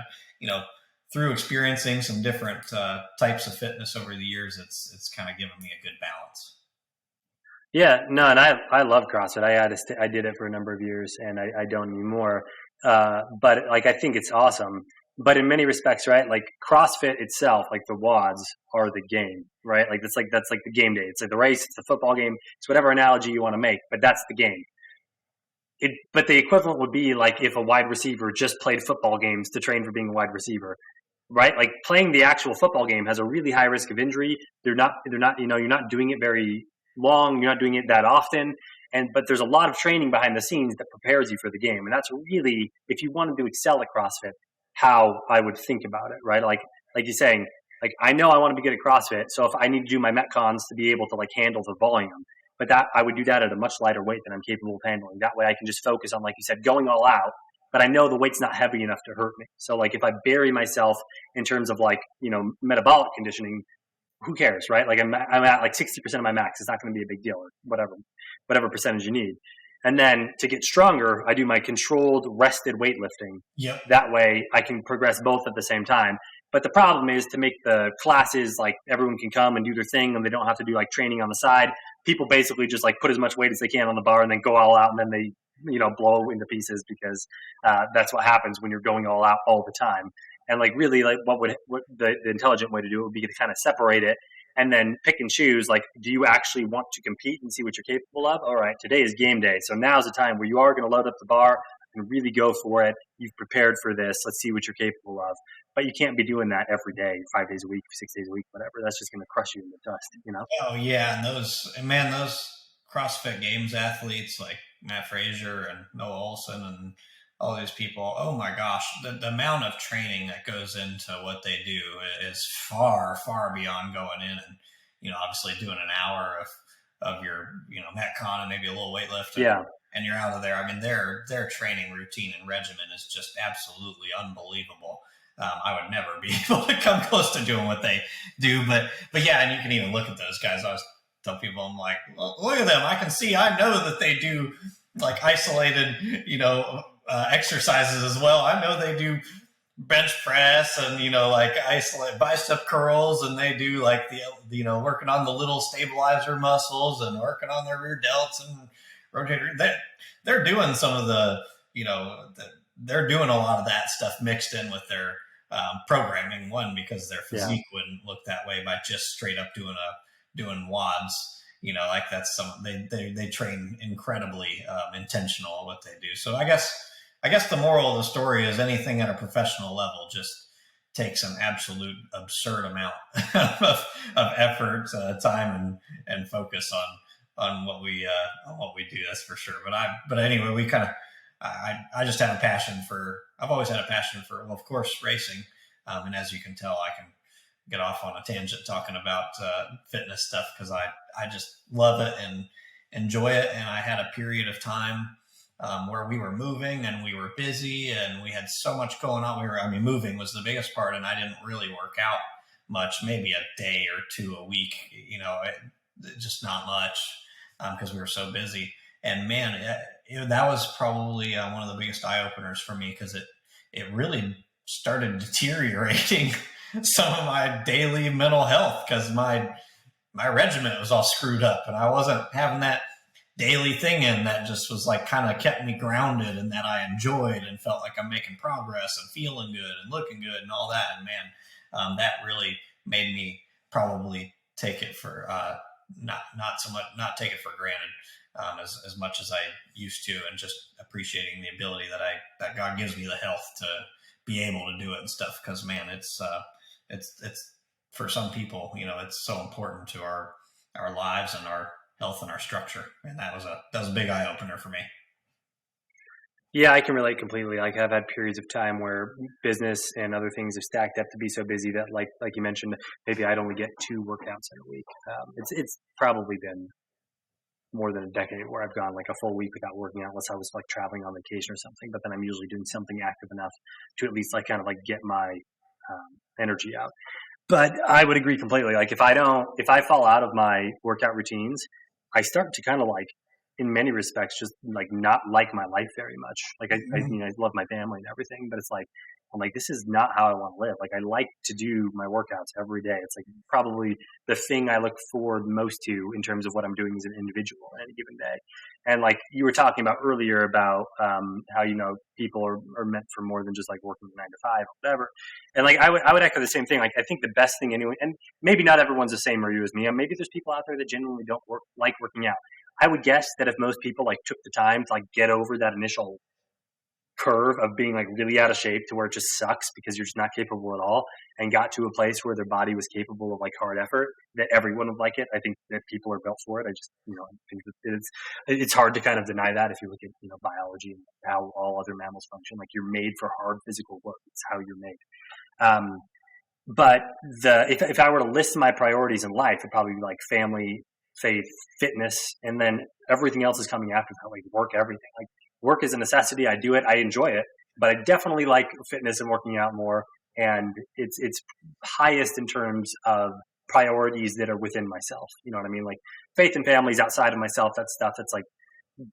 through experiencing some different types of fitness over the years, it's kind of given me a good balance. Yeah, no, and I love CrossFit. I did it for a number of years, and I don't anymore. But like, I think it's awesome. But in many respects, right? Like CrossFit itself, like the WODs are the game, right? Like that's like the game day. It's like the race, it's the football game, it's whatever analogy you want to make, but that's the game. But the equivalent would be like if a wide receiver just played football games to train for being a wide receiver, right? Like playing the actual football game has a really high risk of injury. They're not, you're not doing it very long. You're not doing it that often. But there's a lot of training behind the scenes that prepares you for the game. And that's really, if you wanted to excel at CrossFit, how I would think about it, right? Like you're saying, like, I know I want to be good at CrossFit. So if I need to do my Metcons to be able to like handle the volume, but that I would do that at a much lighter weight than I'm capable of handling. That way I can just focus on, like you said, going all out, but I know the weight's not heavy enough to hurt me. So like if I bury myself in terms of like, metabolic conditioning, who cares, right? Like I'm at like 60% of my max. It's not going to be a big deal, or whatever percentage you need. And then to get stronger, I do my controlled rested weightlifting. Yep. That way I can progress both at the same time. But the problem is to make the classes like everyone can come and do their thing and they don't have to do like training on the side. People basically just like put as much weight as they can on the bar and then go all out, and then they, blow into pieces because that's what happens when you're going all out all the time. And like really, like what the intelligent way to do it would be to kind of separate it and then pick and choose. Like, do you actually want to compete and see what you're capable of? All right, today is game day, so now's the time where you are going to load up the bar and really go for it. You've prepared for this. Let's see what you're capable of. But you can't be doing that every day, 5 days a week, 6 days a week, whatever. That's just going to crush you in the dust, Oh yeah, and those CrossFit Games athletes like Matt Frazier and Noah Olson and all these people, oh my gosh, the amount of training that goes into what they do is far, far beyond going in and, obviously doing an hour of your, Metcon and maybe a little weightlifting. Yeah. And you're out of there. I mean, their training routine and regimen is just absolutely unbelievable. I would never be able to come close to doing what they do, but yeah, and you can even look at those guys. I always tell people, I'm like, look at them. I know that they do like isolated, exercises as well. I know they do bench press and, like isolate bicep curls, and they do like working on the little stabilizer muscles and working on their rear delts and rotator. They're doing some of the, they're doing a lot of that stuff mixed in with their programming. One, because their physique wouldn't look that way by just straight up doing WODs. Like that's they train incredibly intentional at what they do. So I guess the moral of the story is anything at a professional level just takes an absolute absurd amount of effort, time, and focus on what we do. That's for sure. But anyway, we kind of I just have a passion for. I've always had a passion for, well, of course, racing, and as you can tell, I can get off on a tangent talking about fitness stuff because I just love it and enjoy it. And I had a period of time where we were moving and we were busy and we had so much going on. Moving was the biggest part, and I didn't really work out much, maybe a day or two a week, just not much because we were so busy. And man, that was probably one of the biggest eye openers for me because it really started deteriorating some of my daily mental health because my regiment was all screwed up and I wasn't having that daily thing in that just was like kind of kept me grounded and that I enjoyed and felt like I'm making progress and feeling good and looking good and all that. And man, that really made me probably take it for not take it for granted as much as I used to, and just appreciating the ability that God gives me the health to be able to do it and stuff. Because man, it's for some people, it's so important to our lives and our health and our structure. And that was a big eye opener for me. Yeah, I can relate completely. Like I've had periods of time where business and other things have stacked up to be so busy that like you mentioned, maybe I'd only get 2 workouts in a week. It's probably been more than a decade where I've gone like a full week without working out unless I was like traveling on vacation or something. But then I'm usually doing something active enough to at least like kind of like get my energy out. But I would agree completely. Like if I fall out of my workout routines, I start to kind of like, in many respects, just like not like my life very much. Like I love my family and everything, but it's like, I'm like, this is not how I want to live. Like I like to do my workouts every day. It's like probably the thing I look forward most to in terms of what I'm doing as an individual on any given day. And like you were talking about earlier about how, people are meant for more than just like working 9 to 5 or whatever. And like, I would echo the same thing. Like, I think the best thing anyway, and maybe not everyone's the same review as me. And maybe there's people out there that genuinely don't like working out. I would guess that if most people like took the time to like get over that initial curve of being like really out of shape to where it just sucks because you're just not capable at all, and got to a place where their body was capable of like hard effort, that everyone would like it. I think that people are built for it. I just, think that it's hard to kind of deny that if you look at, biology and how all other mammals function. Like you're made for hard physical work. It's how you're made. But if I were to list my priorities in life, it'd probably be like family, faith, fitness, and then everything else is coming after that, like work, everything. Like work is a necessity. I do it. I enjoy it, but I definitely like fitness and working out more. And it's highest in terms of priorities that are within myself. You know what I mean? Like faith and family is outside of myself. That's stuff that's like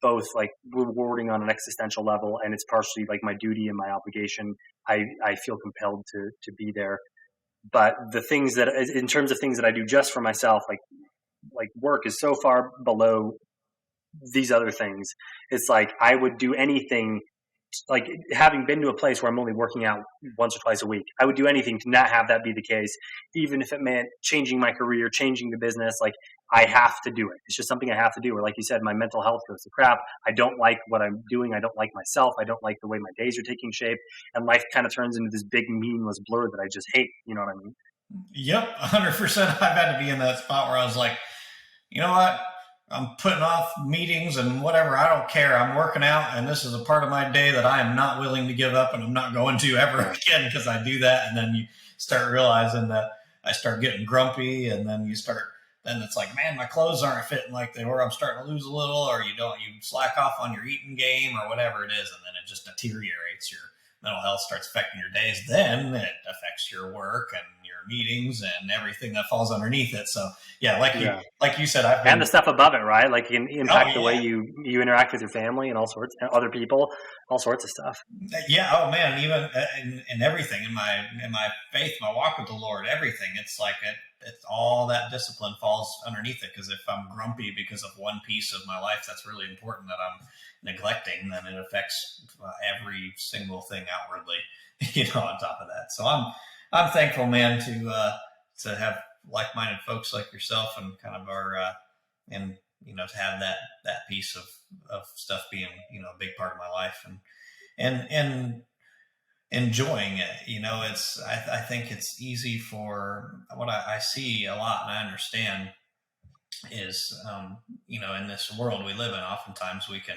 both like rewarding on an existential level, and it's partially like my duty and my obligation. I feel compelled to be there. But the things that, in terms of things that I do just for myself, like work is so far below these other things. It's like I would do anything, like having been to a place where I'm only working out once or twice a week, I would do anything to not have that be the case, even if it meant changing my career, changing the business. Like I have to do it. It's just something I have to do. Or like you said, my mental health goes to crap. I don't like what I'm doing. I don't like myself. I don't like the way my days are taking shape, and life kind of turns into this big meaningless blur that I just hate. You know what I mean? Yep, 100%. I've had to be in that spot where I was like, you know what? I'm putting off meetings and whatever. I don't care. I'm working out, and this is a part of my day that I am not willing to give up, and I'm not going to ever again because I do that. And then you start realizing that I start getting grumpy, and then then it's like, man, my clothes aren't fitting like they were. I'm starting to lose a little, or you slack off on your eating game or whatever it is, and then it just deteriorates. Your mental health starts affecting your days. Then it affects your work and your meetings and everything that falls underneath it. So yeah, like you said, and the stuff above it, right? Like it can impact the way you interact with your family and all sorts, and other people, all sorts of stuff. Yeah. Oh man, even in everything in my faith, my walk with the Lord, everything. It's like it's all that discipline falls underneath it. Because if I'm grumpy because of one piece of my life that's really important that I'm neglecting, then it affects every single thing outwardly. On top of that. So I'm thankful, man, to have like-minded folks like yourself and kind of our and to have that piece of stuff being a big part of my life and enjoying it. It's I think it's easy for what I see a lot, and I understand is in this world we live in, oftentimes we can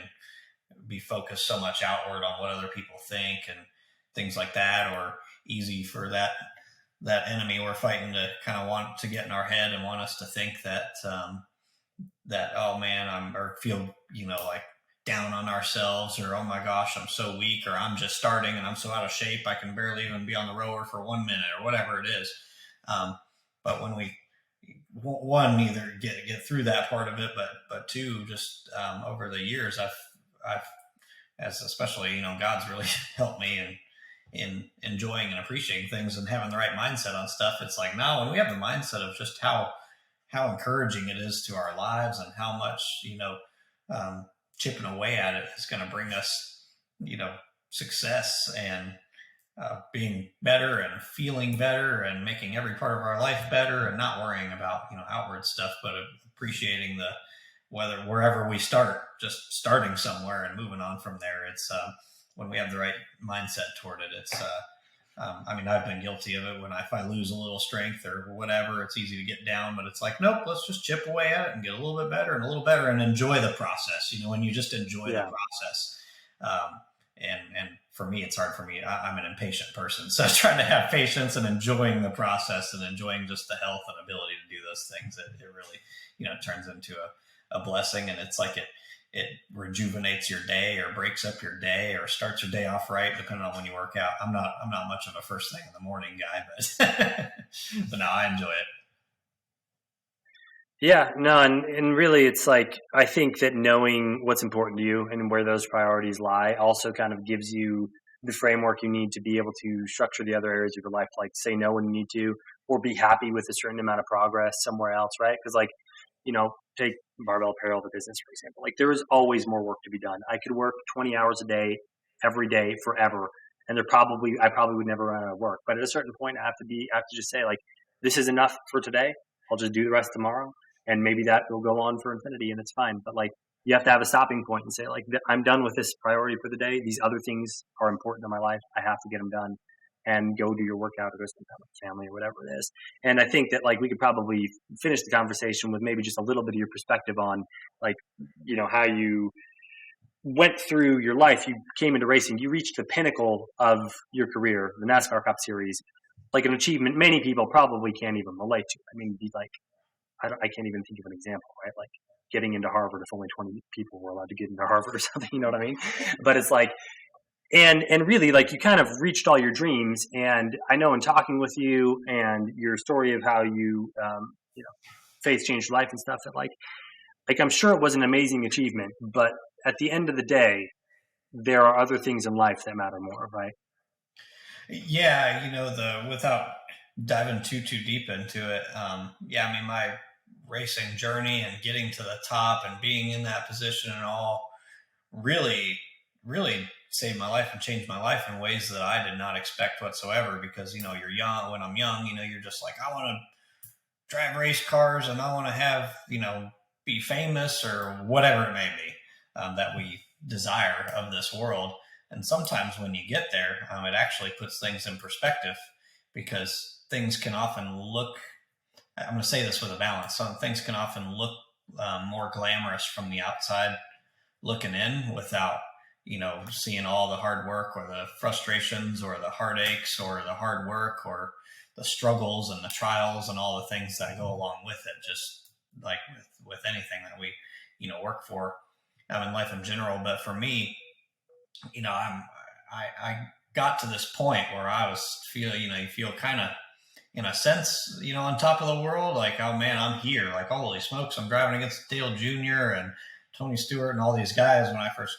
be focused so much outward on what other people think and things like that, or easy for that enemy we're fighting to kind of want to get in our head and want us to think that oh man, or feel like down on ourselves, or oh my gosh, I'm so weak, or I'm just starting and I'm so out of shape I can barely even be on the rower for 1 minute, or whatever it is. But when we one, either get through that part of it, but two, just over the years I've as especially God's really helped me in enjoying and appreciating things and having the right mindset on stuff. It's like now when we have the mindset of just how encouraging it is to our lives and how much chipping away at it is going to bring us success and being better and feeling better and making every part of our life better, and not worrying about outward stuff, but appreciating wherever we start, just starting somewhere and moving on from there. It's when we have the right mindset toward it. It's I've been guilty of it. If I lose a little strength or whatever, it's easy to get down, but it's like, nope, let's just chip away at it and get a little bit better and a little better and enjoy the process. When you just enjoy the process. And for me, it's hard for me. I'm an impatient person. So trying to have patience and enjoying the process and enjoying just the health and ability to do those things, it really, turns into a blessing. And it's like it rejuvenates your day, or breaks up your day, or starts your day off right, depending on when you work out. I'm not much of a first thing in the morning guy, but no, I enjoy it. Yeah, no, and really it's like, I think that knowing what's important to you and where those priorities lie also kind of gives you the framework you need to be able to structure the other areas of your life, like say no when you need to, or be happy with a certain amount of progress somewhere else, right? Because take Barbell Apparel, the business, for example. Like there is always more work to be done. I could work 20 hours a day, every day, forever, and I probably would never run out of work. But at a certain point, I have to just say, like, this is enough for today. I'll just do the rest tomorrow. And maybe that will go on for infinity, and it's fine. But like, you have to have a stopping point and say, like, I'm done with this priority for the day. These other things are important in my life. I have to get them done, and go do your workout or spend time with family or whatever it is. And I think that like we could probably finish the conversation with maybe just a little bit of your perspective on like, how you went through your life. You came into racing. You reached the pinnacle of your career, the NASCAR Cup Series, like an achievement many people probably can't even relate to. I mean, I can't even think of an example, right? Like getting into Harvard, if only 20 people were allowed to get into Harvard or something, you know what I mean? But it's like, and really, like, you kind of reached all your dreams. And I know in talking with you and your story of how you, faith changed your life and stuff, that like I'm sure it was an amazing achievement, but at the end of the day, there are other things in life that matter more, right? Yeah, without diving too deep into it. Yeah, I mean, my racing journey and getting to the top and being in that position and all really, really saved my life and changed my life in ways that I did not expect whatsoever. Because, you know, you're young. When I'm young, you know, you're just like, I want to drive race cars and I want to have, you know, be famous or whatever it may be that we desire of this world. And sometimes when you get there, it actually puts things in perspective, because things can often look, I'm going to say this with a balance, some things can often look more glamorous from the outside looking in, without, you know, seeing all the hard work or the frustrations or the heartaches or the hard work or the struggles and the trials and all the things that go along with it. Just like with anything that we, you know, work for in life in general. But for me, you know, I got to this point where I was you know, you feel kind of, in a sense, you know, on top of the world, like, oh man, I'm here. Like, holy smokes, I'm driving against Dale Jr. and Tony Stewart and all these guys when I first,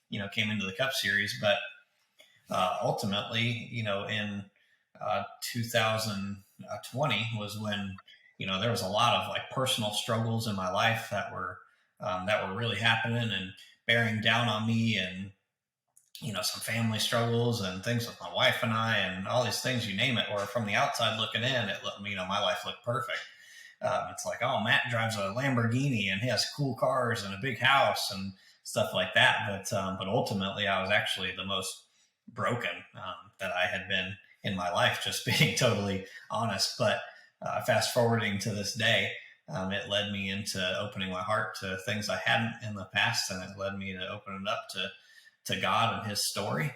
you know, came into the Cup Series. But ultimately, you know, in 2020 was when, you know, there was a lot of like personal struggles in my life that were really happening and bearing down on me, and, you know, some family struggles and things with my wife and I and all these things, you name it, or from the outside looking in, it looked, you know, my life looked perfect. It's like, oh, Matt drives a Lamborghini and he has cool cars and a big house and stuff like that. But ultimately I was actually the most broken that I had been in my life, just being totally honest. But fast forwarding to this day, it led me into opening my heart to things I hadn't in the past. And it led me to open it up to God and his story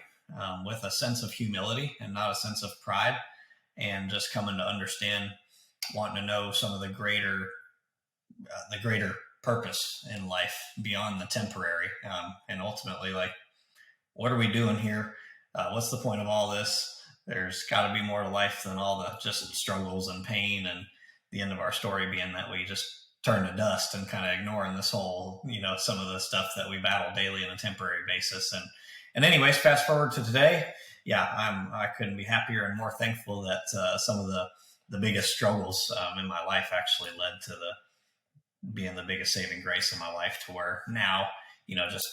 with a sense of humility and not a sense of pride, and just coming to understand, wanting to know some of the greater purpose in life beyond the temporary. And ultimately, like, what are we doing here? What's the point of all this? There's got to be more to life than all the just struggles and pain, and the end of our story being that we just turn to dust and kind of ignoring this whole, you know, some of the stuff that we battle daily on a temporary basis. And anyways, fast forward to today. Yeah, I couldn't be happier and more thankful that some of the biggest struggles in my life actually led to being the biggest saving grace in my life, to where now, you know, just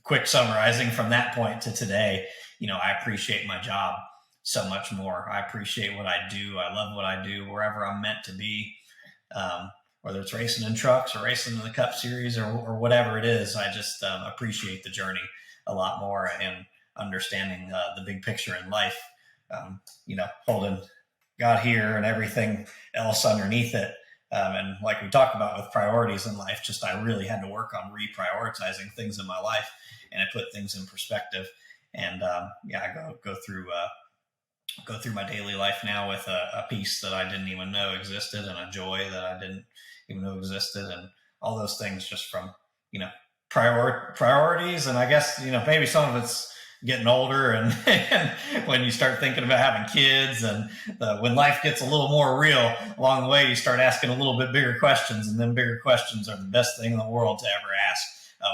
quick summarizing from that point to today, you know, I appreciate my job so much more. I appreciate what I do. I love what I do wherever I'm meant to be, whether it's racing in trucks or racing in the Cup Series or whatever it is. I just appreciate the journey a lot more, and understanding the big picture in life, you know, holding God here and everything else underneath it. And like we talked about with priorities in life, just I really had to work on reprioritizing things in my life, and I put things in perspective. And I go through my daily life now with a peace that I didn't even know existed, and a joy that I didn't even know existed, and all those things just from, you know, priorities. And I guess, you know, maybe some of it's getting older, and, and when you start thinking about having kids, and when life gets a little more real along the way, you start asking a little bit bigger questions, and then bigger questions are the best thing in the world to ever ask,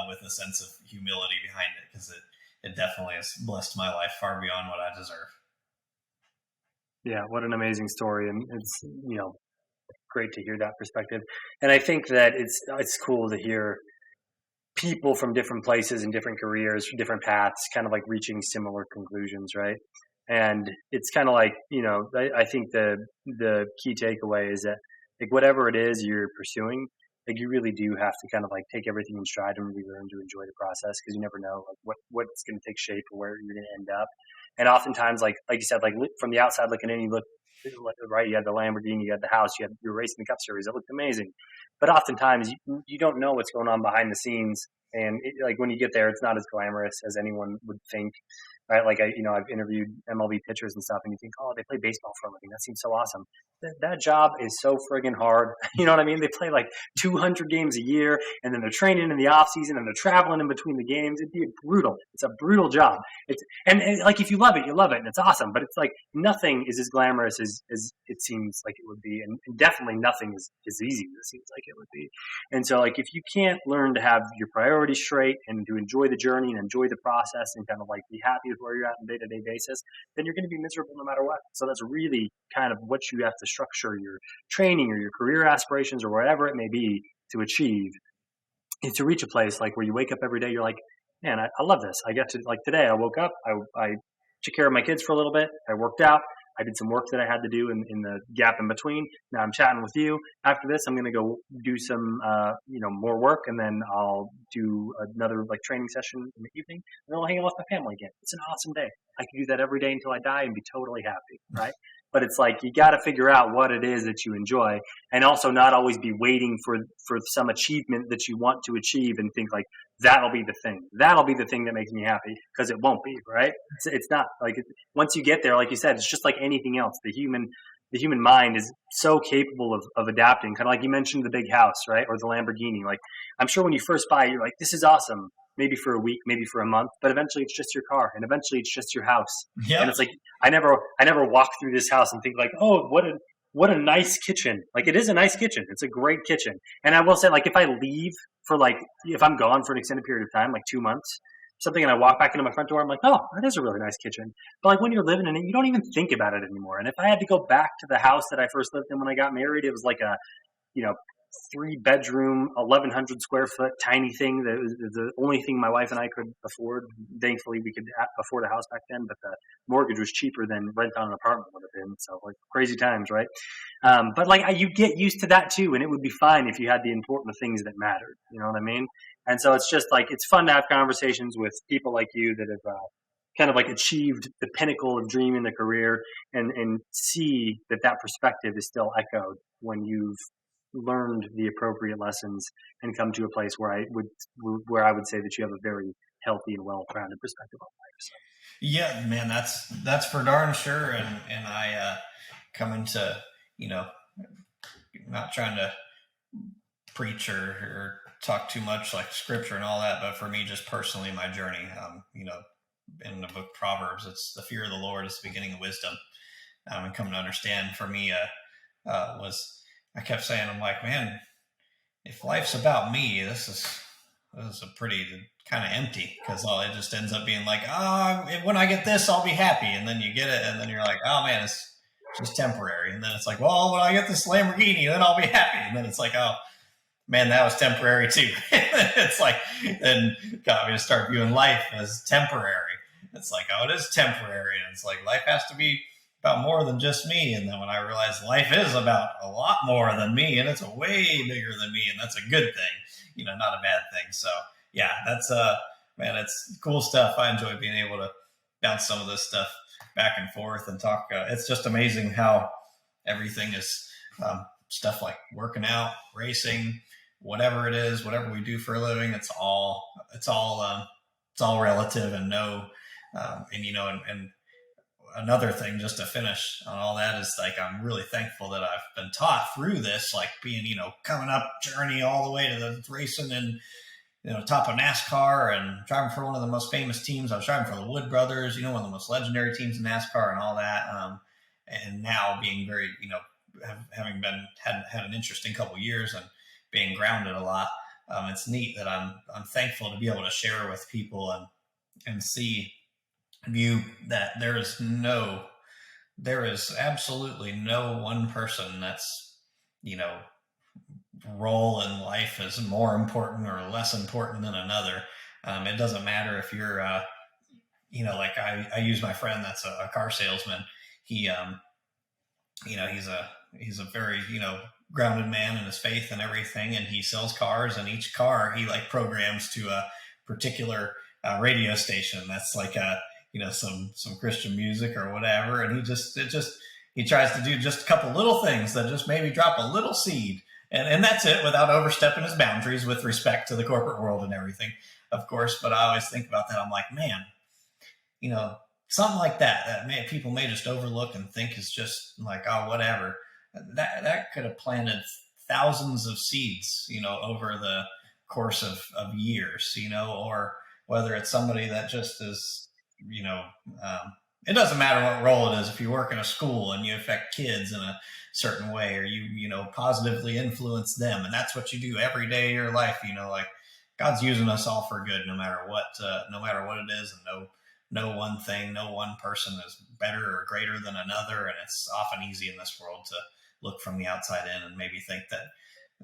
with a sense of humility behind it, because it definitely has blessed my life far beyond what I deserve. Yeah, what an amazing story. And it's, you know, great to hear that perspective. And I think that it's cool to hear people from different places and different careers, different paths, kind of like reaching similar conclusions, right? And it's kind of like, you know, I think the key takeaway is that, like, whatever it is you're pursuing, like, you really do have to kind of like take everything in stride and really learn to enjoy the process, because you never know like what's going to take shape or where you're going to end up. And oftentimes, like you said, like from the outside looking in, you look right. You had the Lamborghini, you had the house, you were racing the Cup Series. It looked amazing, but oftentimes you don't know what's going on behind the scenes. And like when you get there, it's not as glamorous as anyone would think, right? Like I've interviewed MLB pitchers and stuff, and you think, oh, they play baseball for a living. That seems so awesome. That job is so friggin' hard. You know what I mean? They play like 200 games a year, and then they're training in the off season, and they're traveling in between the games. It'd be brutal. It's a brutal job. And like if you love it, you love it, and it's awesome. But it's like nothing is as glamorous as it seems like it would be, and definitely nothing is as easy as it seems like it would be. And so, like, if you can't learn to have your priorities straight and to enjoy the journey and enjoy the process and kind of like be happy with with where you're at on a day-to-day basis, then you're going to be miserable no matter what. So that's really kind of what you have to structure your training or your career aspirations or whatever it may be to achieve, is to reach a place like where you wake up every day, you're like, man, I love this. I get to, like today, I woke up, I took care of my kids for a little bit, I worked out, I did some work that I had to do in the gap in between. Now I'm chatting with you. After this, I'm going to go do some, more work, and then I'll do another like training session in the evening, and then I'll hang out with my family again. It's an awesome day. I can do that every day until I die and be totally happy, right? But it's like you got to figure out what it is that you enjoy, and also not always be waiting for some achievement that you want to achieve and think like that'll be the thing. That'll be the thing that makes me happy, because it won't be, right? It's not like once you get there, like you said, it's just like anything else. The human mind is so capable of adapting. Kind of like you mentioned the big house, right, or the Lamborghini. Like I'm sure when you first buy it, you're like, this is awesome. Maybe for a week, maybe for a month, but eventually it's just your car, and eventually it's just your house. Yep. And it's like I never walk through this house and think like, oh, what a nice kitchen. Like it is a nice kitchen. It's a great kitchen. And I will say, like, if I leave for if I'm gone for an extended period of time, like 2 months, something, and I walk back into my front door, I'm like, oh, that is a really nice kitchen. But like when you're living in it, you don't even think about it anymore. And if I had to go back to the house that I first lived in when I got married, it was like a, 3-bedroom, 1,100 square foot, tiny thing. That was the only thing my wife and I could afford. Thankfully, we could afford a house back then, but the mortgage was cheaper than rent on an apartment would have been. So like crazy times, right? But like you get used to that too, and it would be fine if you had the important things that mattered. You know what I mean? And so it's just like it's fun to have conversations with people like you that have kind of like achieved the pinnacle of dreaming a career, and see that perspective is still echoed when you've learned the appropriate lessons and come to a place where I would say that you have a very healthy and well-rounded perspective on life. So. Yeah, man, that's for darn sure. And I come into, not trying to preach or talk too much like scripture and all that, but for me, just personally, my journey, in the book Proverbs, it's the fear of the Lord is the beginning of wisdom. And coming to understand for me I kept saying, I'm like, man, if life's about me, this is a pretty kind of empty, because it just ends up being like, when I get this, I'll be happy. And then you get it, and then you're like, oh man, it's just temporary. And then it's like, well, when I get this Lamborghini, then I'll be happy. And then it's like, oh man, that was temporary too. It's like, then got me to start viewing life as temporary. It's like, oh, it is temporary. And it's like, life has to be about more than just me. And then when I realized life is about a lot more than me, and it's way bigger than me, and that's a good thing, not a bad thing. So yeah, that's man, it's cool stuff. I enjoy being able to bounce some of this stuff back and forth and talk. It's just amazing how everything is stuff like working out, racing, whatever it is, whatever we do for a living. It's all relative, and and another thing just to finish on all that is like, I'm really thankful that I've been taught through this, like being, coming up journey all the way to the racing and, top of NASCAR and driving for one of the most famous teams. I was driving for the Wood Brothers, one of the most legendary teams in NASCAR and all that. And now being very, having had an interesting couple of years and being grounded a lot. It's neat that I'm thankful to be able to share with people and view that there is absolutely no one person that's, role in life is more important or less important than another. It doesn't matter if you're, like I use my friend that's a car salesman. He, he's a very, grounded man in his faith and everything. And he sells cars, and each car he like programs to a particular radio station. That's like some Christian music or whatever. And he tries to do just a couple little things that just maybe drop a little seed. And that's it, without overstepping his boundaries with respect to the corporate world and everything, of course. But I always think about that. I'm like, man, something like that people may just overlook and think is just like, oh, whatever. That could have planted thousands of seeds, over the course of years, or whether it's somebody that just is, it doesn't matter what role it is. If you work in a school and you affect kids in a certain way, or you positively influence them, and that's what you do every day of your life, like God's using us all for good, no matter what it is, and no one thing, no one person is better or greater than another. And it's often easy in this world to look from the outside in and maybe think that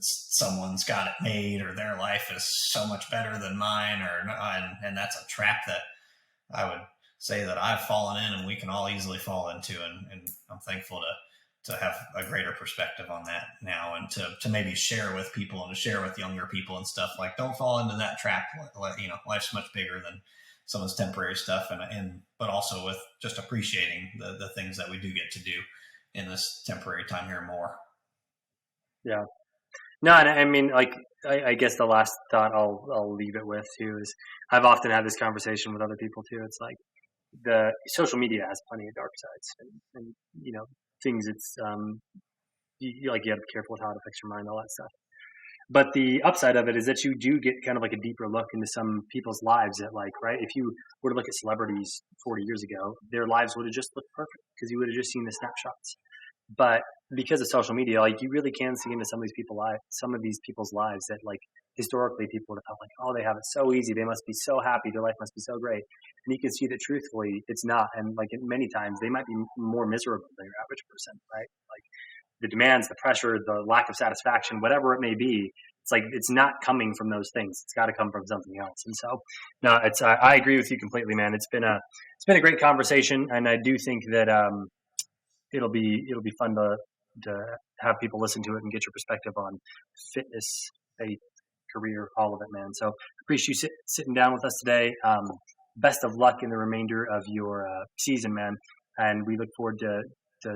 someone's got it made or their life is so much better than mine, and that's a trap that I would say that I've fallen in, and we can all easily fall into. And I'm thankful to have a greater perspective on that now, and to maybe share with people and to share with younger people and stuff. Like, don't fall into that trap. Life's much bigger than some of this temporary stuff, but also with just appreciating the things that we do get to do in this temporary time here more. Yeah. No, I mean, like, I guess the last thought I'll leave it with too is I've often had this conversation with other people too. It's like the social media has plenty of dark sides, and things. It's you have to be careful with how it affects your mind, all that stuff. But the upside of it is that you do get kind of like a deeper look into some people's lives. That, like, right, if you were to look at celebrities 40 years ago, their lives would have just looked perfect because you would have just seen the snapshots. But because of social media, like, you really can see into some of these people's lives that, like, historically people would have felt like, oh, they have it so easy, they must be so happy, their life must be so great. And you can see that truthfully it's not. And like, many times they might be more miserable than your average person, right? Like, the demands, the pressure, the lack of satisfaction, whatever it may be, it's like, it's not coming from those things. It's got to come from something else. And so, no, I agree with you completely, man. It's been a great conversation, and I do think that it'll be fun to have people listen to it and get your perspective on fitness, faith, career, all of it, man. So appreciate you sitting down with us today. Best of luck in the remainder of your season, man. And we look forward to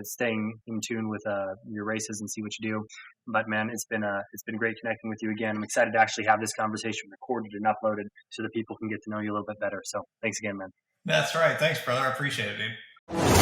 staying in tune with your races and see what you do. But man, it's been great connecting with you again. I'm excited to actually have this conversation recorded and uploaded so that people can get to know you a little bit better. So thanks again, man. That's right. Thanks, brother. I appreciate it, dude.